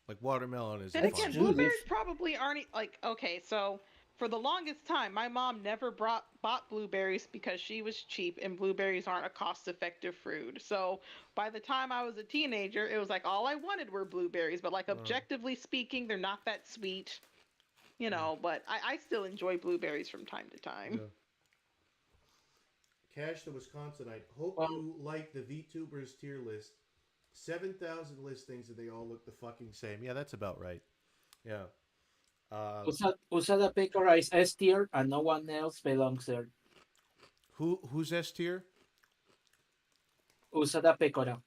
Like watermelon is Then That's fun. again, true. blueberries probably aren't like okay. So for the longest time, my mom never bought blueberries because she was cheap, and blueberries aren't a cost-effective fruit. So by the time I was a teenager, it was like all I wanted were blueberries. But like objectively speaking, they're not that sweet, But I still enjoy blueberries from time to time. Cash the Wisconsinite. Hope Well, you like the VTubers tier list. 7,000 listings and they all look the fucking same. Yeah, that's about right. Yeah. Usada Pecora is S tier, and no one else belongs there. Who's S tier? Usada Pecora.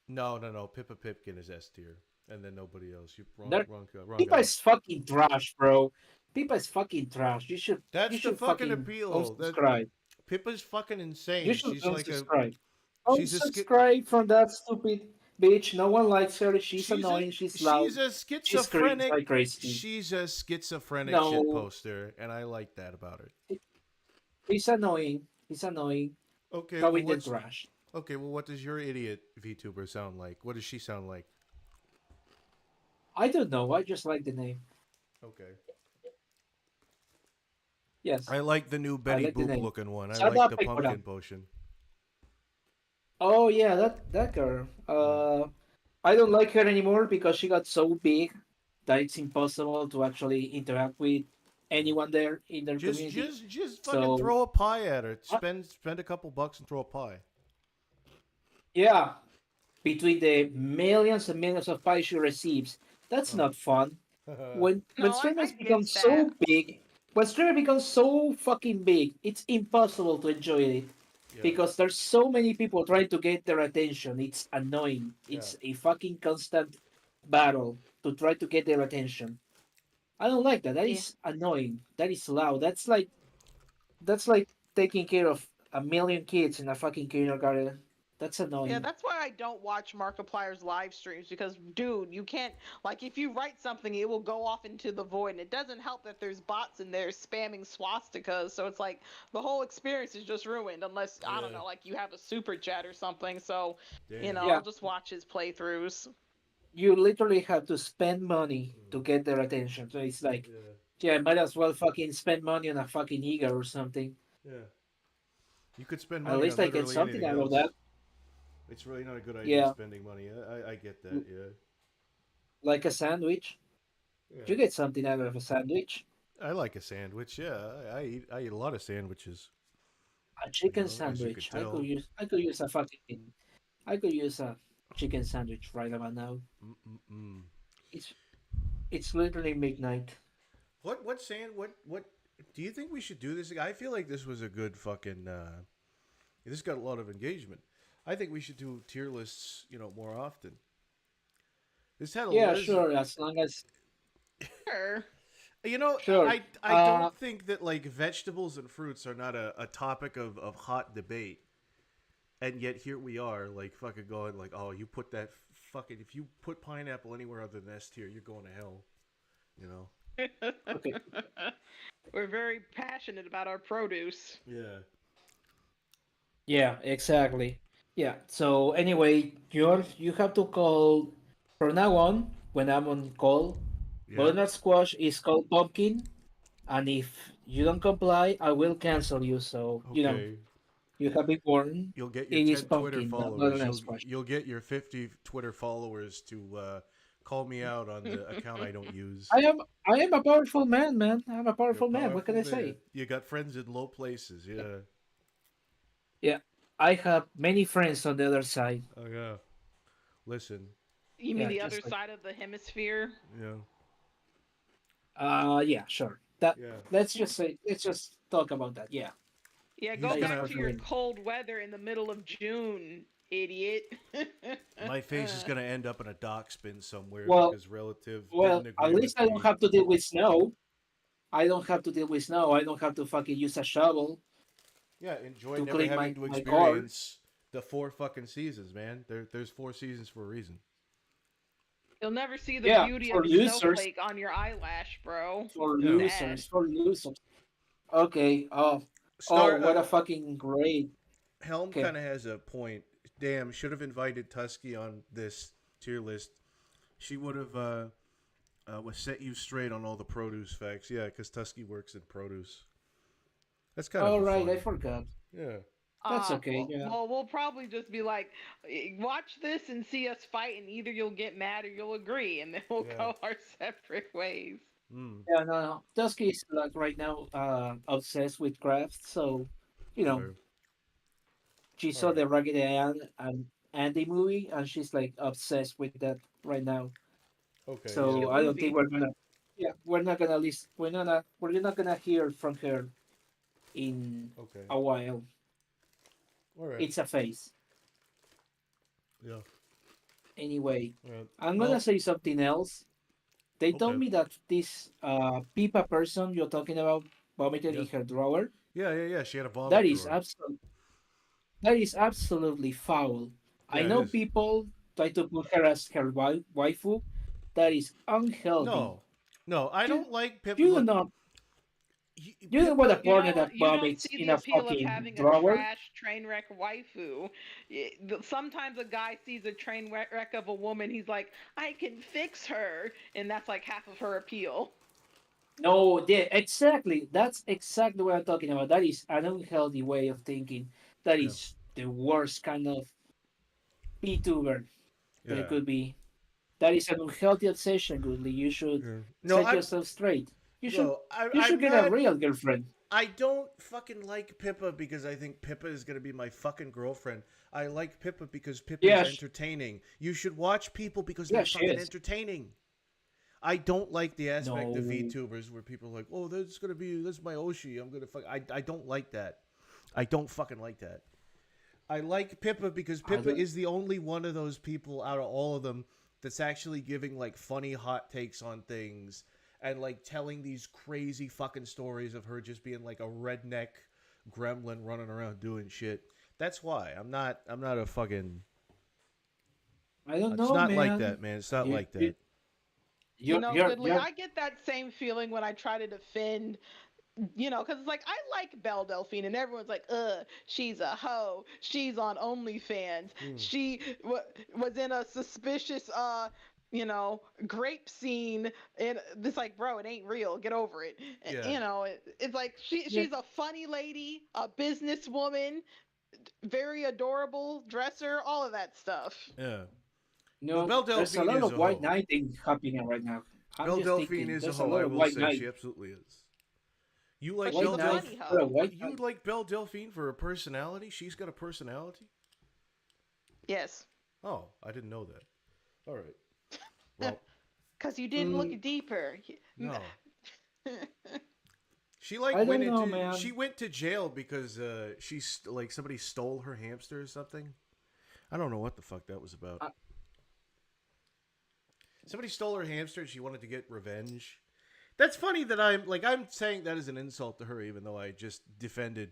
No. Pippa Pipkin is S tier, and then nobody else. You There- wrong Pippa guy. is fucking trash, bro. Pippa is fucking trash. You should. That's you the should fucking appeal. Unsubscribe. Pippa's fucking insane. You should She's like a unsubscribe. she's a Unsubscribe from that stupid bitch. No one likes her. She's annoying. She's loud. she's a She screams schizophrenic. like crazy. She's a schizophrenic No. shit poster, and I like that about her. He's annoying. He's annoying. Okay, Go well, in the trash. okay, well, what does your idiot VTuber sound like? What does she sound like? I don't know. I just like the name. Okay. Yes. I like the new Betty like the Boop name. looking one. I Shut like up, the Pecora. pumpkin potion. Oh yeah, that girl. I don't like her anymore because she got so big that it's impossible to actually interact with anyone there in their community. Just fucking So- throw a pie at her. Spend a couple bucks and throw a pie. Yeah, between the millions and millions of pies she receives, that's not fun. When No, streamers I become get so that. big, when streamer becomes so fucking big, it's impossible to enjoy it Yeah. because there's so many people trying to get their attention. It's annoying. It's a fucking constant battle to try to get their attention. I don't like that. That Yeah. is annoying. That is loud. That's like taking care of a million kids in a fucking kindergarten. That's annoying. Yeah, that's why I don't watch Markiplier's live streams because, dude, you can't, like, if you write something, it will go off into the void. And it doesn't help that there's bots in there spamming swastikas. So it's like the whole experience is just ruined unless, I don't Yeah. know, like you have a super chat or something. So, Damn. Yeah. I'll just watch his playthroughs. You literally have to spend money to get their attention. So it's like, Yeah. yeah, might as well fucking spend money on a fucking Eager or something. Yeah. You could spend money At least on I get literally something anything out of else. that. It's really not a good idea Yeah. spending money. I get that. Yeah. Like a sandwich. Yeah. You get something out of a sandwich. I like a sandwich. Yeah, I eat a lot of sandwiches. A chicken as you could sandwich. I tell. could use a chicken sandwich right about now. Mm-mm-mm. It's literally midnight. What do you think we should do this? I feel like this was a good fucking this got a lot of engagement. I think we should do tier lists, more often. This had a Yeah, Liz- sure. As long as Sure. Sure. I don't think that like vegetables and fruits are not a topic of hot debate. And yet here we are, like fucking going like, oh, you put that fucking if you put pineapple anywhere other than S tier, you're going to hell. okay. We're very passionate about our produce. Yeah. Yeah, exactly. Yeah. So anyway, you have to call from now on when I'm on call. Yeah. Butternut squash is called pumpkin, and if you don't comply, I will cancel you. So Okay. you have been warned. You'll get It your is 10 Twitter pumpkin, not followers. butternut squash. You'll get your 50 Twitter followers to call me out on the account I don't use. I am a powerful man, man. I'm a You're powerful a man. What can I powerful say? man. You got friends in low places. Yeah. I have many friends on the other side. Oh yeah. Listen. You mean the Yeah, other just like- side of the hemisphere? Yeah. Yeah, sure. That Yeah. let's just talk about that. Yeah. Yeah, He's go gonna back have to to your win. cold weather in the middle of June, idiot. My face is gonna end up in a dock spin somewhere Well- because relative. Well, didn't agree at least with I don't me. have to deal with snow. I don't have to deal with snow. I don't have to fucking use a shovel. Yeah, enjoy to never clean having to my car. experience the 4 fucking seasons, man. There's 4 seasons for a reason. You'll never see the Yeah, beauty for of a losers. snowflake on your eyelash, bro. For Yeah. losers. For losers. Okay. Oh, what a fucking great. Helm Okay. kind of has a point. Damn, should have invited Tusky on this tier list. She would have We'll set you straight on all the produce facts. Yeah, because Tusky works in produce. That's kind All of right, I fun. forgot. Yeah. That's okay. Well, Yeah. well, we'll probably just be like, watch this and see us fight, and either you'll get mad or you'll agree, and then we'll Yeah. go our separate ways. Mm. Yeah, no. Dusky is like right now obsessed with craft, so you know, Okay. she All saw right. the Raggedy Ann and Andy movie and she's like obsessed with that right now. Okay. Yeah. So Cute I don't think movie. we're gonna yeah, we're not gonna list we're not gonna hear from her in Okay. a while. All right. It's a phase. Yeah. Anyway, All right. I'm gonna Well. say something else. They told Okay. me that this Pipa person you're talking about vomited Yeah. in her drawer. Yeah. Yeah. Yeah. She had a That vomit is drawer. absolute that is absolutely foul. I Yeah, it know is. people try to put her as her waifu. That is unhealthy. No. No, I You, don't like Pippa. you do Look, not you don't want a Pippa. partner that You don't vomits see in the a appeal of fucking having a drawer. trash train wreck waifu. Sometimes a guy sees a train wreck of a woman, he's like, I can fix her, and that's like half of her appeal. No, yeah, exactly. That's exactly what I'm talking about. That is an unhealthy way of thinking. That Yeah. is the worst kind of VTuber there Yeah. could be. That is an unhealthy obsession, Goodly. You should Yeah. No, set I'm. yourself straight. No, You should I'm get a not. real girlfriend. I don't fucking like Pippa because I think Pippa is gonna be my fucking girlfriend. I like Pippa because Pippa is Yeah, entertaining. You should watch people because yeah, they're she fucking is. entertaining. I don't like the aspect of No, VTubers where people are like, oh, that's my Oshi. I'm gonna fuck. I don't like that. I don't fucking like that. I like Pippa because I Pippa don't. is the only one of those people out of all of them that's actually giving like funny hot takes on things and like telling these crazy fucking stories of her just being like a redneck gremlin running around doing shit. That's why I'm not a fucking. I don't It's know, not like man. that, man. It's not You, like you, that. Goodly, you're I get that same feeling when I try to defend, because it's like I like Belle Delphine, and everyone's like, she's a hoe. She's on OnlyFans. Mm, She was in a suspicious, grape scene, and it's like, bro, it ain't real. Get over it. yeah, It's like yeah. she's a funny lady, a businesswoman, very adorable dresser, all of that stuff. yeah. No, No, Belle there's a Delphine lot is of a white hoe. knighting happening right now. I'm Belle just Delphine thinking, is a there's a hoe. lot I of will white say knight. she absolutely is. You But like she's White Belle a knight funny Delphine? for a hoe. white You knight. like Belle Delphine for her personality? She's got a personality? Yes. Oh, I didn't know that. All right. Well, Because you didn't look Mm, deeper. no. She like I went don't know, into man. she went to jail because like somebody stole her hamster or something. I don't know what the fuck that was about. I, Somebody stole her hamster and she wanted to get revenge. That's funny that I'm saying that as an insult to her, even though I just defended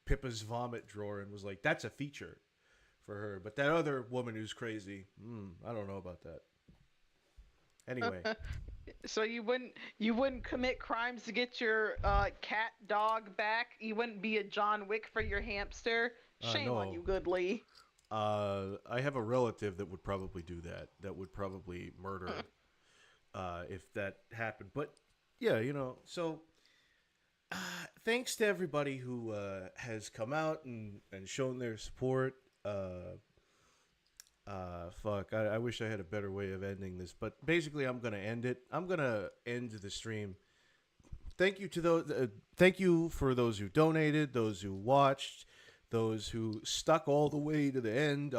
Pippa's vomit drawer and was like, that's a feature for her. But that other woman who's crazy, I don't know about that. Anyway, So you wouldn't commit crimes to get your cat dog back. You wouldn't be a John Wick for your hamster. Shame on no. you, Goodly. I have a relative that would probably do that. That would probably murder if that happened. But yeah, so thanks to everybody who has come out and shown their support. Fuck, I wish I had a better way of ending this, but basically, I'm gonna end it. I'm gonna end the stream. Thank you to those. Thank you for those who donated, those who watched, those who stuck all the way to the end.